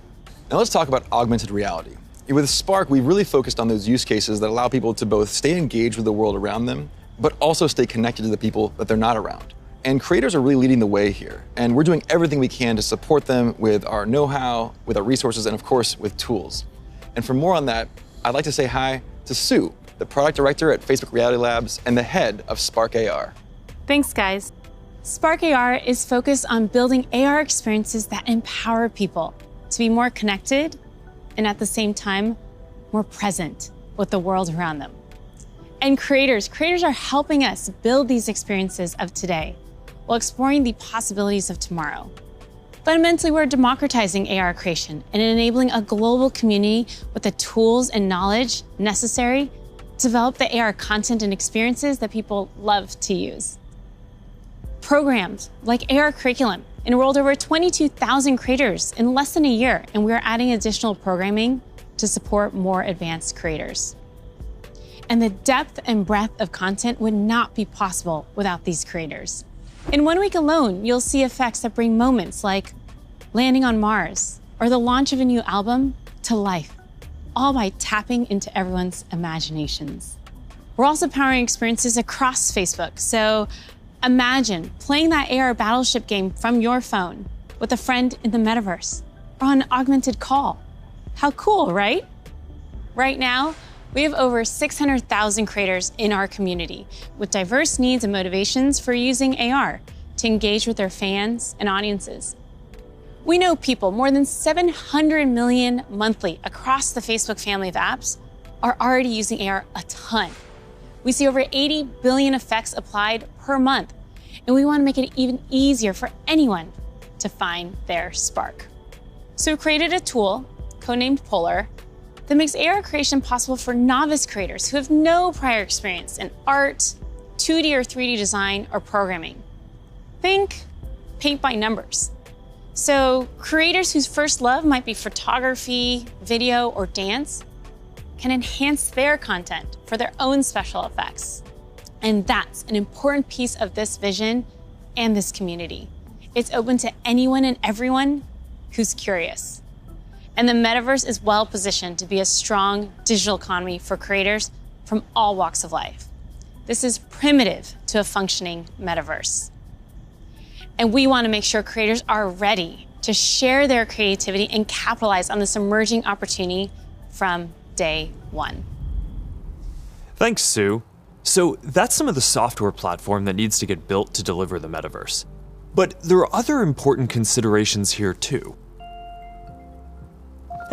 S4: Now let's talk about augmented reality. With Spark, we really focused on those use cases that allow people to both stay engaged with the world around them, but also stay connected to the people that they're not around. And creators are really leading the way here. And we're doing everything we can to support them with our know-how, with our resources, and of course, with tools. And for more on that, I'd like to say hi to Sue, the product director at Facebook Reality Labs and the head of Spark AR.
S3: Thanks, guys. Spark AR is focused on building AR experiences that empower people to be more connected and at the same time, more present with the world around them. And creators are helping us build these experiences of today while exploring the possibilities of tomorrow. Fundamentally, we're democratizing AR creation and enabling a global community with the tools and knowledge necessary to develop the AR content and experiences that people love to use. Programs like AR Curriculum enrolled over 22,000 creators in less than a year, and we're adding additional programming to support more advanced creators. And the depth and breadth of content would not be possible without these creators. In 1 week alone, you'll see effects that bring moments like landing on Mars or the launch of a new album to life, all by tapping into everyone's imaginations. We're also powering experiences across Facebook, so imagine playing that AR battleship game from your phone with a friend in the metaverse or on an augmented call. How cool, right? Right now, we have over 600,000 creators in our community with diverse needs and motivations for using AR to engage with their fans and audiences. We know people, more than 700 million monthly across the Facebook family of apps, are already using AR a ton. We see over 80 billion effects applied per month, and we want to make it even easier for anyone to find their spark. So we created a tool, codenamed Polar, that makes AR creation possible for novice creators who have no prior experience in art, 2D or 3D design, or programming. Think paint by numbers. So creators whose first love might be photography, video, or dance can enhance their content for their own special effects. And that's an important piece of this vision and this community. It's open to anyone and everyone who's curious. And the metaverse is well positioned to be a strong digital economy for creators from all walks of life. This is primitive to a functioning metaverse. And we want to make sure creators are ready to share their creativity and capitalize on this emerging opportunity from day one.
S1: Thanks, Sue. So that's some of the software platform that needs to get built to deliver the metaverse. But there are other important considerations here too.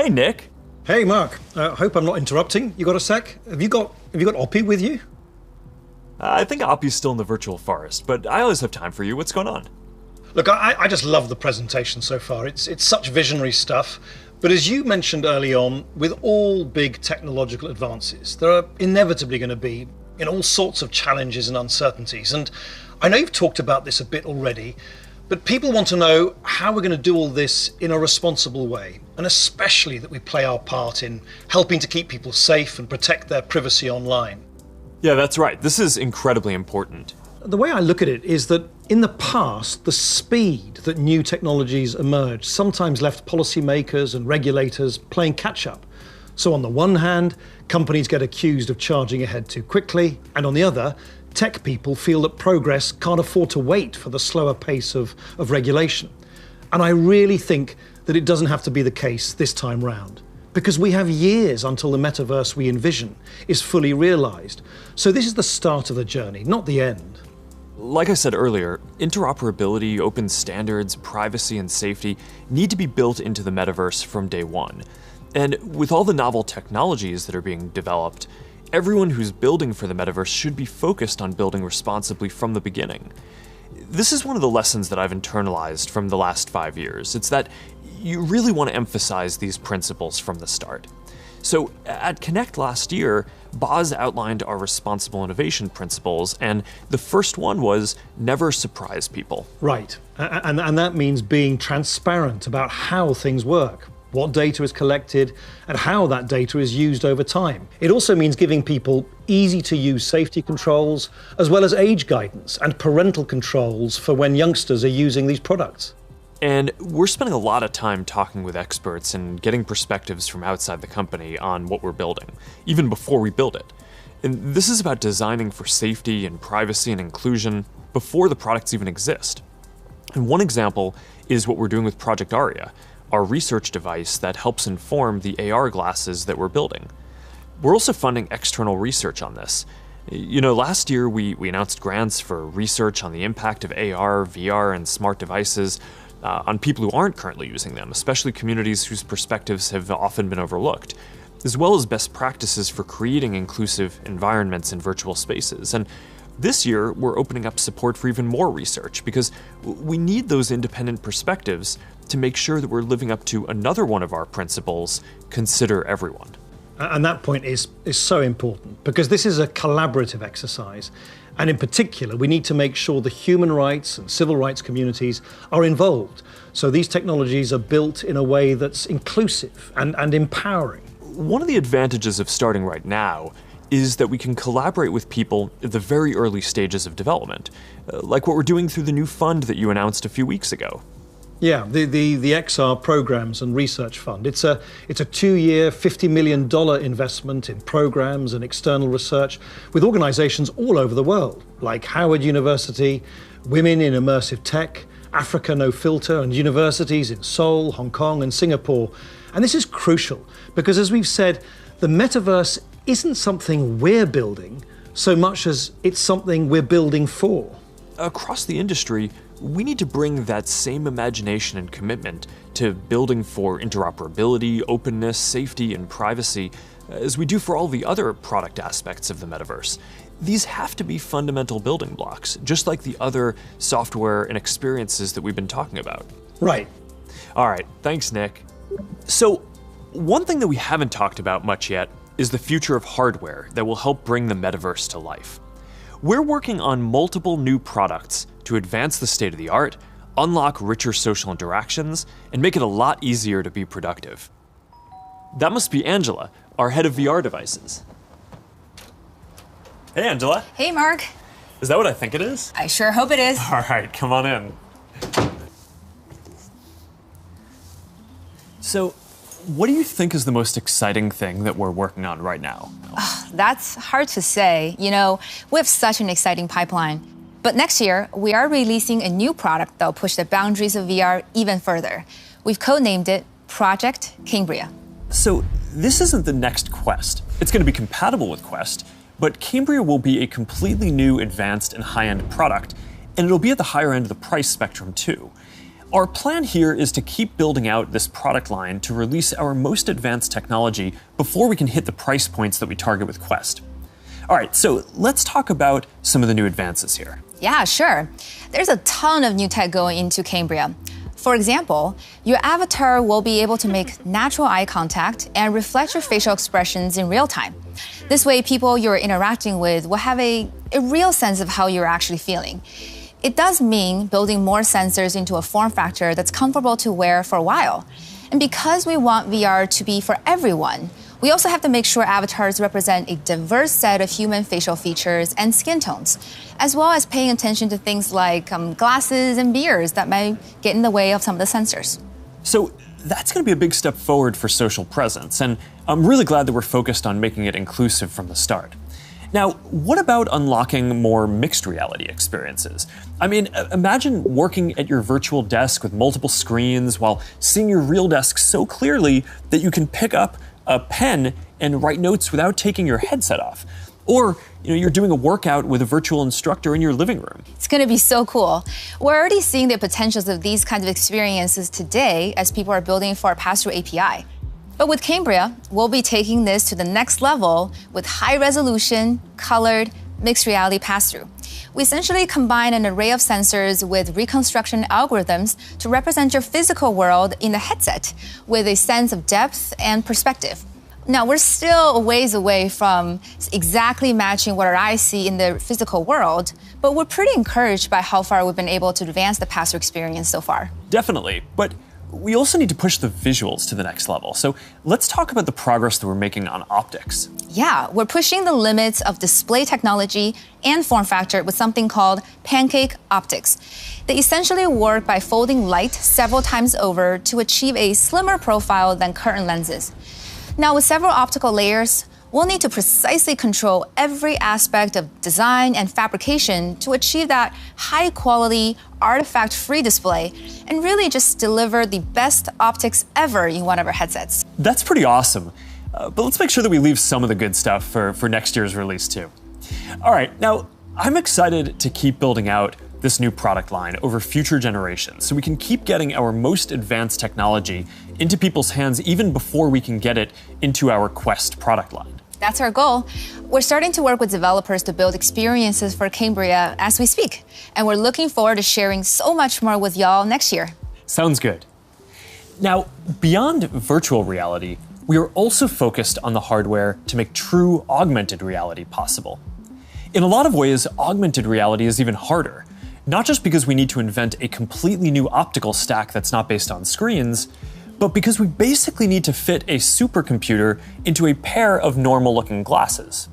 S1: Hey, Nick.
S5: Hey, Mark. Hope I'm not interrupting. You got a sec? Have you got Oppie with you?
S1: I think Oppie's still in the virtual forest, but I always have time for you. What's going on?
S5: Look, I just love the presentation so far. It's such visionary stuff. But as you mentioned early on, with all big technological advances, there are inevitably going to be all sorts of challenges and uncertainties. And I know you've talked about this a bit already, but people want to know how we're going to do all this in a responsible way, and especially that we play our part in helping to keep people safe and protect their privacy online.
S1: Yeah, that's right. This is incredibly important.
S5: The way I look at it is that in the past, the speed that new technologies emerged sometimes left policymakers and regulators playing catch-up. So on the one hand, companies get accused of charging ahead too quickly, and on the other, tech people feel that progress can't afford to wait for the slower pace of regulation. And I really think that it doesn't have to be the case this time round, because we have years until the metaverse we envision is fully realized. So this is the start of the journey, not the end.
S1: Like I said earlier, interoperability, open standards, privacy, and safety need to be built into the metaverse from day one. And with all the novel technologies that are being developed, everyone who's building for the metaverse should be focused on building responsibly from the beginning. This is one of the lessons that I've internalized from the last 5 years. It's that you really want to emphasize these principles from the start. So at Connect last year, Boz outlined our responsible innovation principles, and the first one was never surprise people.
S5: Right, and that means being transparent about how things work, what data is collected, and how that data is used over time. It also means giving people easy-to-use safety controls, as well as age guidance and parental controls for when youngsters are using these products.
S1: And we're spending a lot of time talking with experts and getting perspectives from outside the company on what we're building, even before we build it. And this is about designing for safety and privacy and inclusion before the products even exist. And one example is what we're doing with Project Aria, our research device that helps inform the AR glasses that we're building. We're also funding external research on this. You know, last year we announced grants for research on the impact of AR, VR, and smart devices on people who aren't currently using them, especially communities whose perspectives have often been overlooked, as well as best practices for creating inclusive environments in virtual spaces. And this year, we're opening up support for even more research because we need those independent perspectives to make sure that we're living up to another one of our principles, consider everyone.
S5: And that point is so important because this is a collaborative exercise. And in particular, we need to make sure the human rights and civil rights communities are involved. So these technologies are built in a way that's inclusive and empowering.
S1: One of the advantages of starting right now is that we can collaborate with people at the very early stages of development, like what we're doing through the new fund that you announced a few weeks ago.
S5: Yeah, the XR Programs and Research Fund. It's a 2-year, $50 million investment in programs and external research with organizations all over the world, like Howard University, Women in Immersive Tech, Africa No Filter, and universities in Seoul, Hong Kong, and Singapore. And this is crucial because, as we've said, the metaverse isn't something we're building so much as it's something we're building for.
S1: Across the industry, we need to bring that same imagination and commitment to building for interoperability, openness, safety, and privacy as we do for all the other product aspects of the metaverse. These have to be fundamental building blocks, just like the other software and experiences that we've been talking about.
S5: Right.
S1: All right, thanks, Nick. So, one thing that we haven't talked about much yet is the future of hardware that will help bring the metaverse to life. We're working on multiple new products to advance the state of the art, unlock richer social interactions, and make it a lot easier to be productive. That must be Angela, our head of VR devices. Hey, Angela.
S10: Hey, Mark.
S1: Is that what I think it is?
S10: I sure hope it is.
S1: All right, come on in. So, what do you think is the most exciting thing that we're working on right now?
S17: That's hard to say. You know, we have such an exciting pipeline. But next year, we are releasing a new product that will push the boundaries of VR even further. We've codenamed it Project Cambria.
S1: So this isn't the next Quest. It's going to be compatible with Quest, but Cambria will be a completely new, advanced, and high-end product, and it'll be at the higher end of the price spectrum too. Our plan here is to keep building out this product line to release our most advanced technology before we can hit the price points that we target with Quest. All right, so let's talk about some of the new advances here.
S17: Yeah, sure. There's a ton of new tech going into Cambria. For example, your avatar will be able to make natural eye contact and reflect your facial expressions in real time. This way, people you're interacting with will have a real sense of how you're actually feeling. It does mean building more sensors into a form factor that's comfortable to wear for a while. And because we want VR to be for everyone, we also have to make sure avatars represent a diverse set of human facial features and skin tones, as well as paying attention to things like glasses and beards that might get in the way of some of the sensors.
S1: So that's going to be a big step forward for social presence, and I'm really glad that we're focused on making it inclusive from the start. Now, what about unlocking more mixed reality experiences? I mean, imagine working at your virtual desk with multiple screens while seeing your real desk so clearly that you can pick up a pen and write notes without taking your headset off. Or, you're doing a workout with a virtual instructor in your living room.
S17: It's going to be so cool. We're already seeing the potentials of these kinds of experiences today as people are building for our pass-through API. But with Cambria, we'll be taking this to the next level with high-resolution, colored, mixed reality pass-through. We essentially combine an array of sensors with reconstruction algorithms to represent your physical world in the headset with a sense of depth and perspective. Now, we're still a ways away from exactly matching what our eyes see in the physical world, but we're pretty encouraged by how far we've been able to advance the pass-through experience so far.
S1: Definitely, but we also need to push the visuals to the next level. So let's talk about the progress that we're making on optics.
S17: Yeah, we're pushing the limits of display technology and form factor with something called pancake optics. They essentially work by folding light several times over to achieve a slimmer profile than current lenses. Now, with several optical layers, we'll need to precisely control every aspect of design and fabrication to achieve that high-quality, artifact-free display and really just deliver the best optics ever in one of our headsets.
S1: That's pretty awesome. But let's make sure that we leave some of the good stuff for next year's release too. All right, now I'm excited to keep building out this new product line over future generations so we can keep getting our most advanced technology into people's hands even before we can get it into our Quest product line.
S17: That's our goal. We're starting to work with developers to build experiences for Cambria as we speak, and we're looking forward to sharing so much more with y'all next year.
S1: Sounds good. Now, beyond virtual reality, we are also focused on the hardware to make true augmented reality possible. In a lot of ways, augmented reality is even harder, not just because we need to invent a completely new optical stack that's not based on screens, but because we basically need to fit a supercomputer into a pair of normal-looking glasses.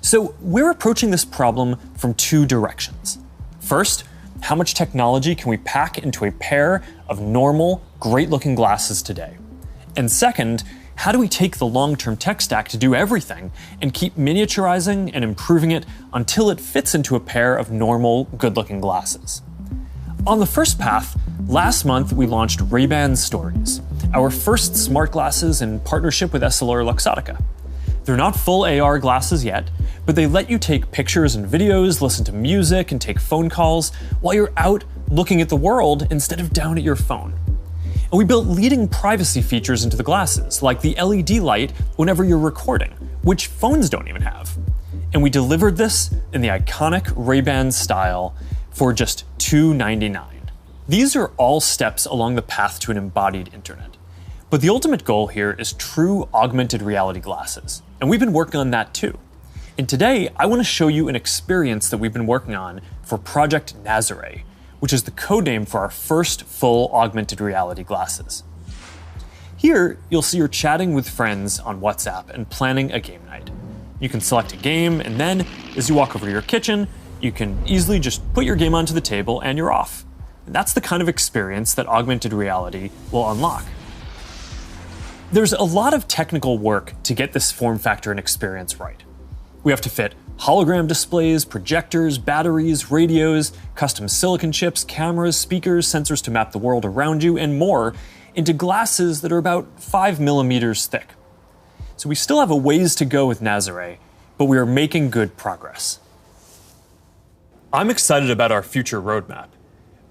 S1: So we're approaching this problem from two directions. First, how much technology can we pack into a pair of normal, great-looking glasses today? And second, how do we take the long-term tech stack to do everything and keep miniaturizing and improving it until it fits into a pair of normal, good-looking glasses? On the first path, last month we launched Ray-Ban Stories, our first smart glasses in partnership with EssilorLuxottica. They're not full AR glasses yet, but they let you take pictures and videos, listen to music, and take phone calls while you're out looking at the world instead of down at your phone. And we built leading privacy features into the glasses, like the LED light whenever you're recording, which phones don't even have. And we delivered this in the iconic Ray-Ban style for just $299. These are all steps along the path to an embodied internet. But the ultimate goal here is true augmented reality glasses, and we've been working on that too. And today, I want to show you an experience that we've been working on for Project Nazare, which is the codename for our first full augmented reality glasses. Here, you'll see you're chatting with friends on WhatsApp and planning a game night. You can select a game, and then, as you walk over to your kitchen, you can easily just put your game onto the table and you're off. And that's the kind of experience that augmented reality will unlock. There's a lot of technical work to get this form factor and experience right. We have to fit hologram displays, projectors, batteries, radios, custom silicon chips, cameras, speakers, sensors to map the world around you, and more into glasses that are about 5 millimeters thick. So we still have a ways to go with Nazare, but we are making good progress. I'm excited about our future roadmap,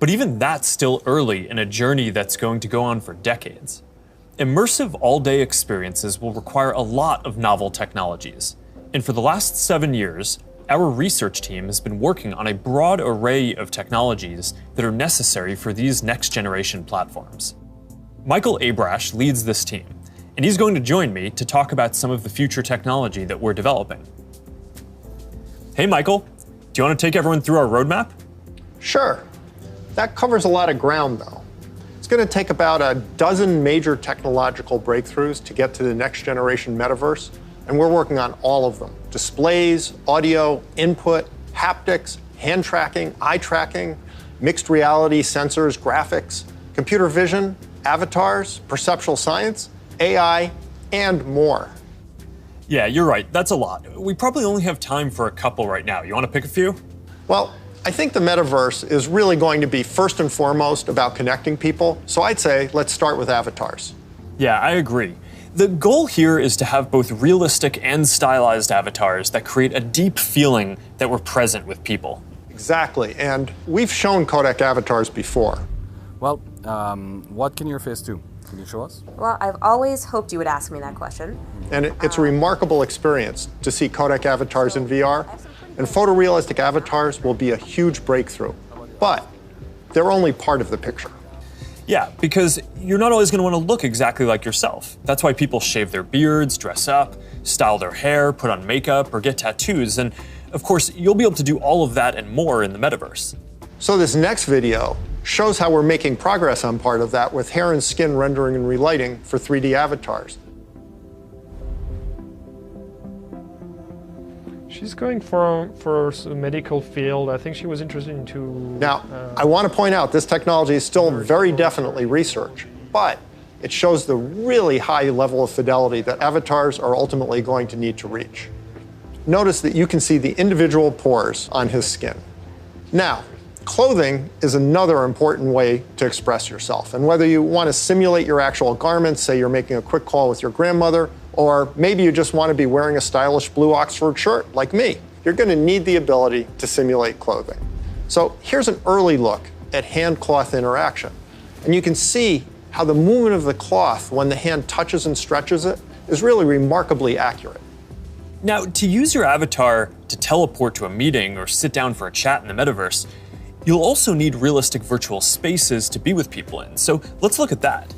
S1: But even that's still early in a journey that's going to go on for decades. Immersive all-day experiences will require a lot of novel technologies. And for the last 7 years, our research team has been working on a broad array of technologies that are necessary for these next-generation platforms. Michael Abrash leads this team, and he's going to join me to talk about some of the future technology that we're developing. Hey, Michael, do you want to take everyone through our roadmap?
S7: Sure. That covers a lot of ground, though. It's going to take about a dozen major technological breakthroughs to get to the next generation metaverse, and we're working on all of them. Displays, audio, input, haptics, hand tracking, eye tracking, mixed reality, sensors, graphics, computer vision, avatars, perceptual science, AI, and more.
S1: Yeah, you're right. That's a lot. We probably only have time for a couple right now. You want to pick a few?
S7: Well, I think the metaverse is really going to be first and foremost about connecting people. So I'd say let's start with avatars.
S1: Yeah, I agree. The goal here is to have both realistic and stylized avatars that create a deep feeling that we're present with people.
S7: Exactly, and we've shown codec avatars before.
S9: Well, what can your face do? Can you show us?
S23: Well, I've always hoped you would ask me that question.
S7: And it's a remarkable experience to see codec avatars in VR, and photorealistic avatars will be a huge breakthrough. But they're only part of the picture.
S1: Yeah, because you're not always going to want to look exactly like yourself. That's why people shave their beards, dress up, style their hair, put on makeup, or get tattoos. And of course, you'll be able to do all of that and more in the metaverse.
S7: So this next video shows how we're making progress on part of that with hair and skin rendering and relighting for 3D avatars.
S24: She's going for a medical field. I think she was interested into...
S7: Now, I want to point out this technology is still very definitely research, but it shows the really high level of fidelity that avatars are ultimately going to need to reach. Notice that you can see the individual pores on his skin. Now, clothing is another important way to express yourself. And whether you want to simulate your actual garments, say you're making a quick call with your grandmother, or maybe you just want to be wearing a stylish blue Oxford shirt like me, you're going to need the ability to simulate clothing. So here's an early look at hand-cloth interaction. And you can see how the movement of the cloth when the hand touches and stretches it is really remarkably accurate.
S1: Now, to use your avatar to teleport to a meeting or sit down for a chat in the metaverse, you'll also need realistic virtual spaces to be with people in, so let's look at that.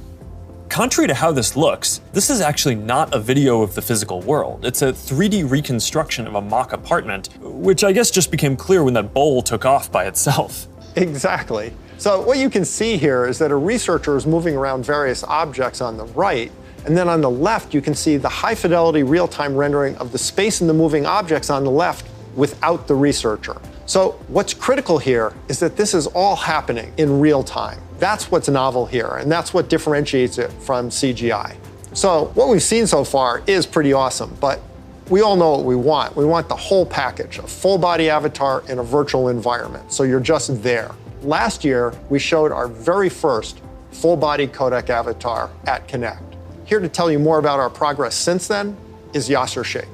S1: Contrary to how this looks, this is actually not a video of the physical world. It's a 3D reconstruction of a mock apartment, which I guess just became clear when that bowl took off by itself.
S7: Exactly. So what you can see here is that a researcher is moving around various objects on the right, and then on the left you can see the high-fidelity real-time rendering of the space in the moving objects on the left without the researcher. So what's critical here is that this is all happening in real time. That's what's novel here, and that's what differentiates it from CGI. So what we've seen so far is pretty awesome, but we all know what we want. We want the whole package, a full-body avatar in a virtual environment, so you're just there. Last year, we showed our very first full-body codec avatar at Connect. Here to tell you more about our progress since then is Yasser Sheikh.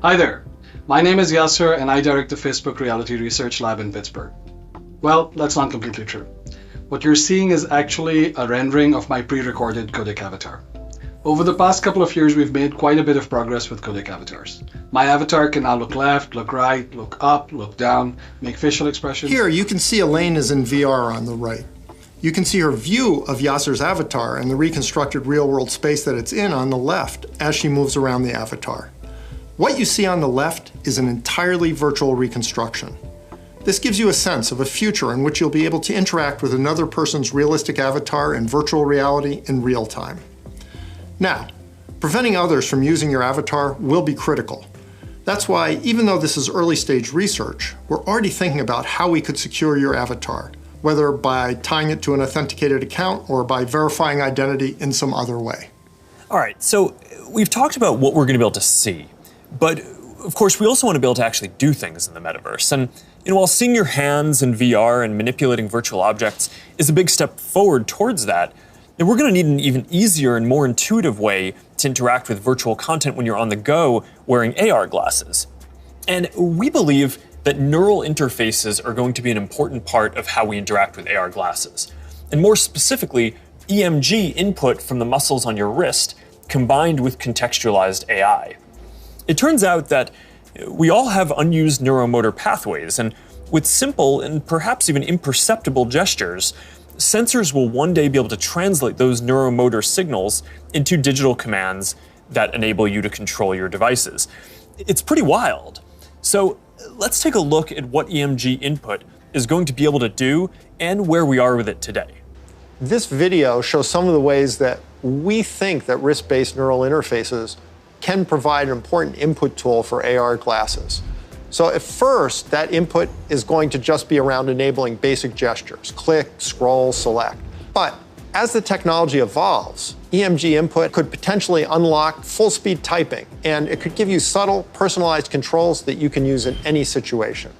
S25: Hi there. My name is Yasser, and I direct the Facebook Reality Research Lab in Pittsburgh. Well, that's not completely true. What you're seeing is actually a rendering of my pre-recorded codec avatar. Over the past couple of years, we've made quite a bit of progress with codec avatars. My avatar can now look left, look right, look up, look down, make facial expressions.
S7: Here, you can see Elaine is in VR on the right. You can see her view of Yasser's avatar and the reconstructed real-world space that it's in on the left as she moves around the avatar. What you see on the left is an entirely virtual reconstruction. This gives you a sense of a future in which you'll be able to interact with another person's realistic avatar in virtual reality in real time. Now, preventing others from using your avatar will be critical. That's why, even though this is early stage research, we're already thinking about how we could secure your avatar, whether by tying it to an authenticated account or by verifying identity in some other way.
S1: All right, so we've talked about what we're going to be able to see. But of course, we also want to be able to actually do things in the metaverse. And while seeing your hands in VR and manipulating virtual objects is a big step forward towards that, we're going to need an even easier and more intuitive way to interact with virtual content when you're on the go wearing AR glasses. And we believe that neural interfaces are going to be an important part of how we interact with AR glasses. And more specifically, EMG input from the muscles on your wrist combined with contextualized AI. It turns out that we all have unused neuromotor pathways, and with simple and perhaps even imperceptible gestures, sensors will one day be able to translate those neuromotor signals into digital commands that enable you to control your devices. It's pretty wild. So let's take a look at what EMG input is going to be able to do and where we are with it today.
S7: This video shows some of the ways that we think that wrist-based neural interfaces can provide an important input tool for AR glasses. So at first, that input is going to just be around enabling basic gestures, click, scroll, select. But as the technology evolves, EMG input could potentially unlock full-speed typing, and it could give you subtle, personalized controls that you can use in any situation.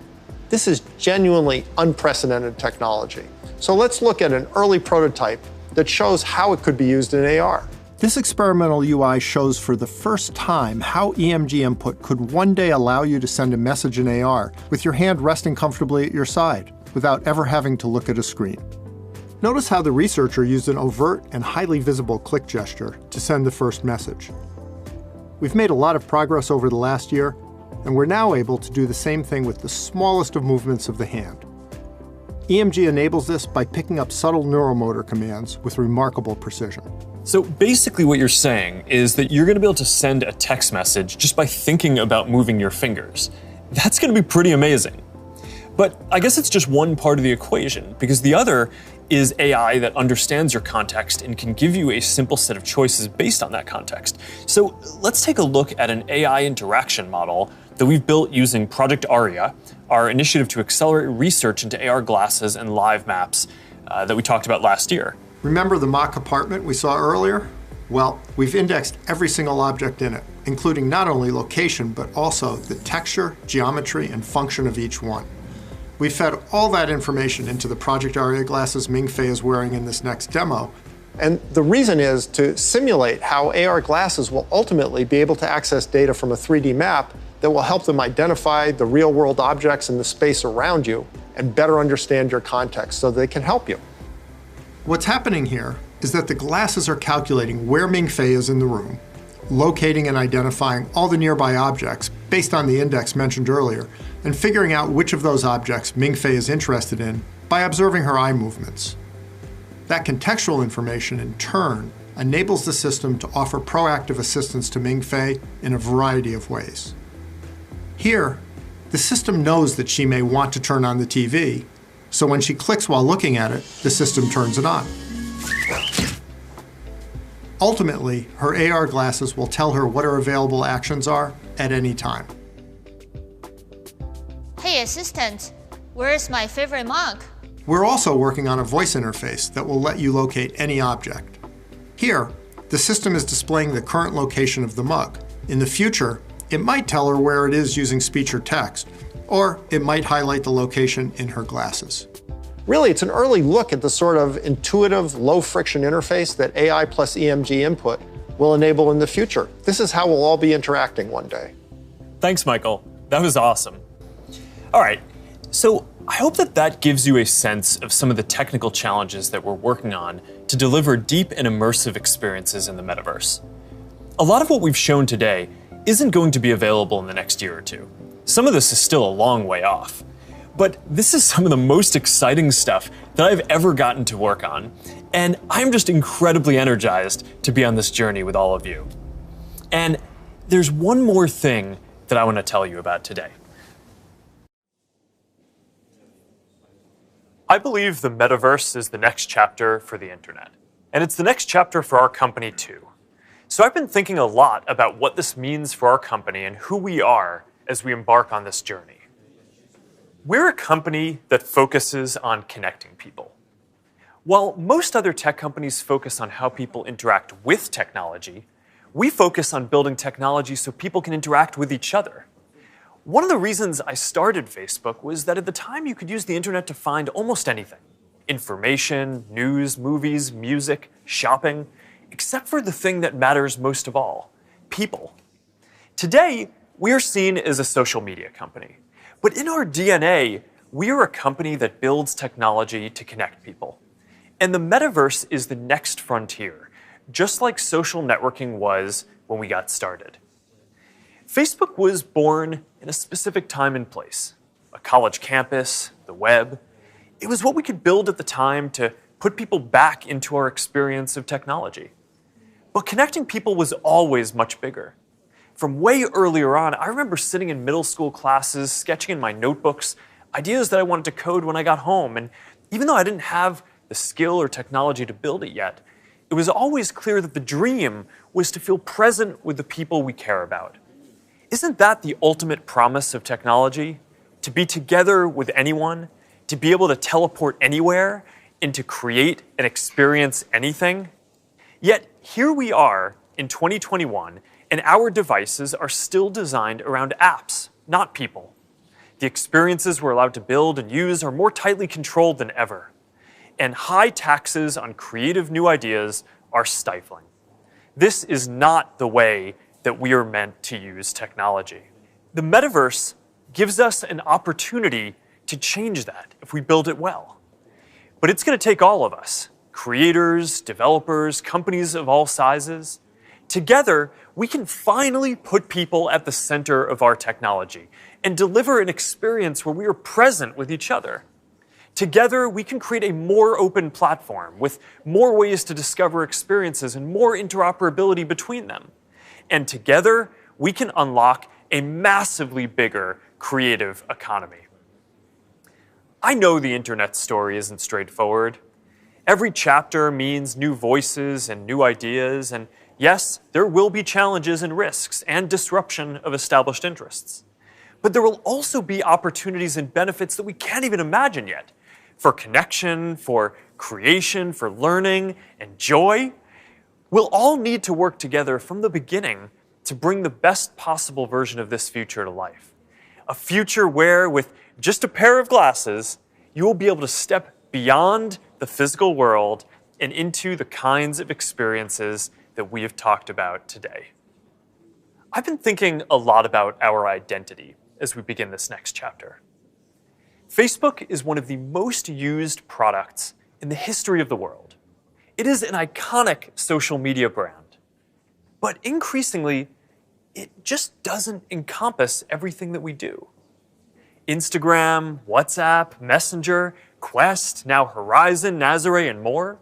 S7: This is genuinely unprecedented technology. So let's look at an early prototype that shows how it could be used in AR.
S2: This experimental UI shows for the first time how EMG input could one day allow you to send a message in AR with your hand resting comfortably at your side without ever having to look at a screen. Notice how the researcher used an overt and highly visible click gesture to send the first message. We've made a lot of progress over the last year, and we're now able to do the same thing with the smallest of movements of the hand. EMG enables this by picking up subtle neuromotor commands with remarkable precision.
S1: So basically what you're saying is that you're going to be able to send a text message just by thinking about moving your fingers. That's going to be pretty amazing. But I guess it's just one part of the equation, because the other is AI that understands your context and can give you a simple set of choices based on that context. So let's take a look at an AI interaction model that we've built using Project Aria, our initiative to accelerate research into AR glasses and live maps that we talked about last year.
S2: Remember the mock apartment we saw earlier? Well, we've indexed every single object in it, including not only location, but also the texture, geometry, and function of each one. We fed all that information into the Project Aria glasses Ming-Fei is wearing in this next demo.
S7: And the reason is to simulate how AR glasses will ultimately be able to access data from a 3D map that will help them identify the real-world objects in the space around you and better understand your context so they can help you.
S2: What's happening here is that the glasses are calculating where Ming-Fei is in the room, locating and identifying all the nearby objects based on the index mentioned earlier, and figuring out which of those objects Ming-Fei is interested in by observing her eye movements. That contextual information, in turn, enables the system to offer proactive assistance to Ming-Fei in a variety of ways. Here, the system knows that she may want to turn on the TV, so when she clicks while looking at it, the system turns it on. Ultimately, her AR glasses will tell her what her available actions are at any time.
S6: Hey assistant, where's my favorite mug?
S2: We're also working on a voice interface that will let you locate any object. Here, the system is displaying the current location of the mug. In the future, it might tell her where it is using speech or text, or it might highlight the location in her glasses.
S7: Really, it's an early look at the sort of intuitive, low-friction interface that AI plus EMG input will enable in the future. This is how we'll all be interacting one day.
S1: Thanks, Michael. That was awesome. All right, so I hope that gives you a sense of some of the technical challenges that we're working on to deliver deep and immersive experiences in the metaverse. A lot of what we've shown today isn't going to be available in the next year or two. Some of this is still a long way off. But this is some of the most exciting stuff that I've ever gotten to work on, and I'm just incredibly energized to be on this journey with all of you. And there's one more thing that I want to tell you about today. I believe the metaverse is the next chapter for the internet, and it's the next chapter for our company too. So I've been thinking a lot about what this means for our company and who we are as we embark on this journey. We're a company that focuses on connecting people. While most other tech companies focus on how people interact with technology, we focus on building technology so people can interact with each other. One of the reasons I started Facebook was that at the time you could use the internet to find almost anything. Information, news, movies, music, shopping, except for the thing that matters most of all, people. Today, we're seen as a social media company. But in our DNA, we are a company that builds technology to connect people. And the metaverse is the next frontier, just like social networking was when we got started. Facebook was born in a specific time and place, a college campus, the web. It was what we could build at the time to put people back into our experience of technology. But connecting people was always much bigger. From way earlier on, I remember sitting in middle school classes, sketching in my notebooks, ideas that I wanted to code when I got home. And even though I didn't have the skill or technology to build it yet, it was always clear that the dream was to feel present with the people we care about. Isn't that the ultimate promise of technology? To be together with anyone, to be able to teleport anywhere, and to create and experience anything? Yet here we are in 2021, and our devices are still designed around apps, not people. The experiences we're allowed to build and use are more tightly controlled than ever. And high taxes on creative new ideas are stifling. This is not the way that we are meant to use technology. The metaverse gives us an opportunity to change that if we build it well. But it's going to take all of us, creators, developers, companies of all sizes. Together, we can finally put people at the center of our technology and deliver an experience where we are present with each other. Together, we can create a more open platform with more ways to discover experiences and more interoperability between them. And together, we can unlock a massively bigger creative economy. I know the internet story isn't straightforward. Every chapter means new voices and new ideas, and yes, there will be challenges and risks and disruption of established interests. But there will also be opportunities and benefits that we can't even imagine yet. For connection, for creation, for learning, and joy. We'll all need to work together from the beginning to bring the best possible version of this future to life. A future where, with just a pair of glasses, you will be able to step beyond the physical world and into the kinds of experiences that we have talked about today. I've been thinking a lot about our identity as we begin this next chapter. Facebook is one of the most used products in the history of the world. It is an iconic social media brand. But increasingly, it just doesn't encompass everything that we do. Instagram, WhatsApp, Messenger, Quest, now Horizon, Nazare, and more.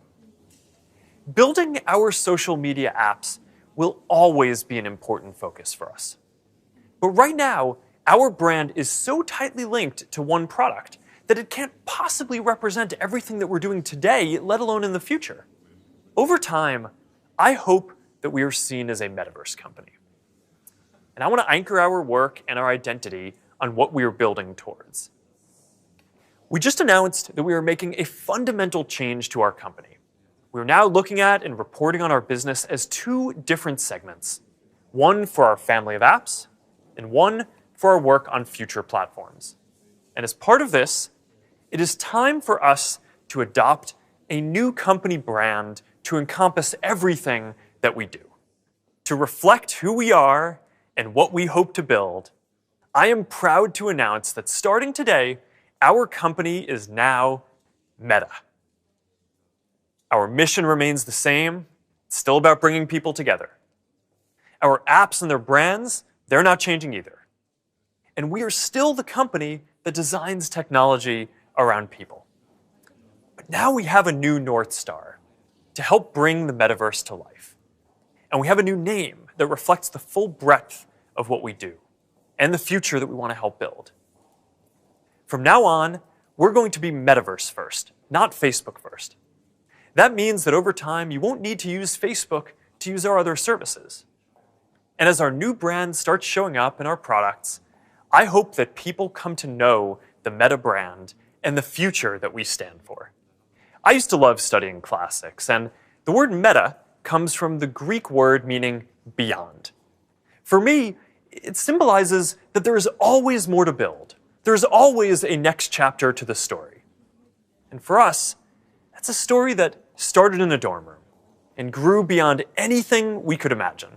S1: Building our social media apps will always be an important focus for us. But right now, our brand is so tightly linked to one product that it can't possibly represent everything that we're doing today, let alone in the future. Over time, I hope that we are seen as a metaverse company. And I want to anchor our work and our identity on what we are building towards. We just announced that we are making a fundamental change to our company. We're now looking at and reporting on our business as two different segments. One for our family of apps, and one for our work on future platforms. And as part of this, it is time for us to adopt a new company brand to encompass everything that we do. To reflect who we are and what we hope to build, I am proud to announce that starting today, our company is now Meta. Our mission remains the same. It's still about bringing people together. Our apps and their brands, they're not changing either. And we are still the company that designs technology around people. But now we have a new North Star to help bring the metaverse to life. And we have a new name that reflects the full breadth of what we do and the future that we want to help build. From now on, we're going to be Metaverse first, not Facebook first. That means that over time, you won't need to use Facebook to use our other services. And as our new brand starts showing up in our products, I hope that people come to know the Meta brand and the future that we stand for. I used to love studying classics, and the word meta comes from the Greek word meaning beyond. For me, it symbolizes that there is always more to build. There is always a next chapter to the story. And for us, that's a story that started in a dorm room and grew beyond anything we could imagine,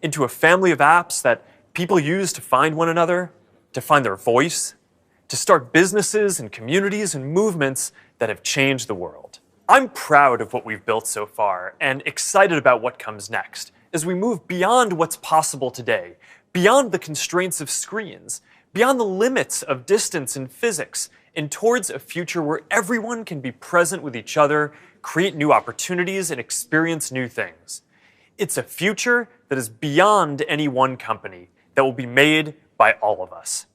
S1: into a family of apps that people use to find one another, to find their voice, to start businesses and communities and movements that have changed the world. I'm proud of what we've built so far and excited about what comes next as we move beyond what's possible today, beyond the constraints of screens, beyond the limits of distance and physics, and towards a future where everyone can be present with each other, create new opportunities, and experience new things. It's a future that is beyond any one company, that will be made by all of us.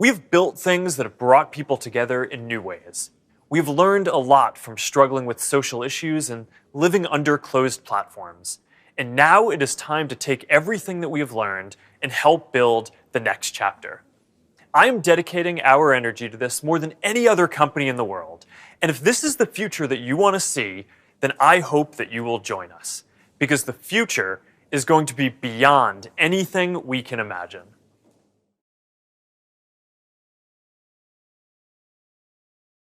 S1: We've built things that have brought people together in new ways. We've learned a lot from struggling with social issues and living under closed platforms. And now it is time to take everything that we have learned and help build the next chapter. I am dedicating our energy to this more than any other company in the world. And if this is the future that you want to see, then I hope that you will join us. Because the future is going to be beyond anything we can imagine.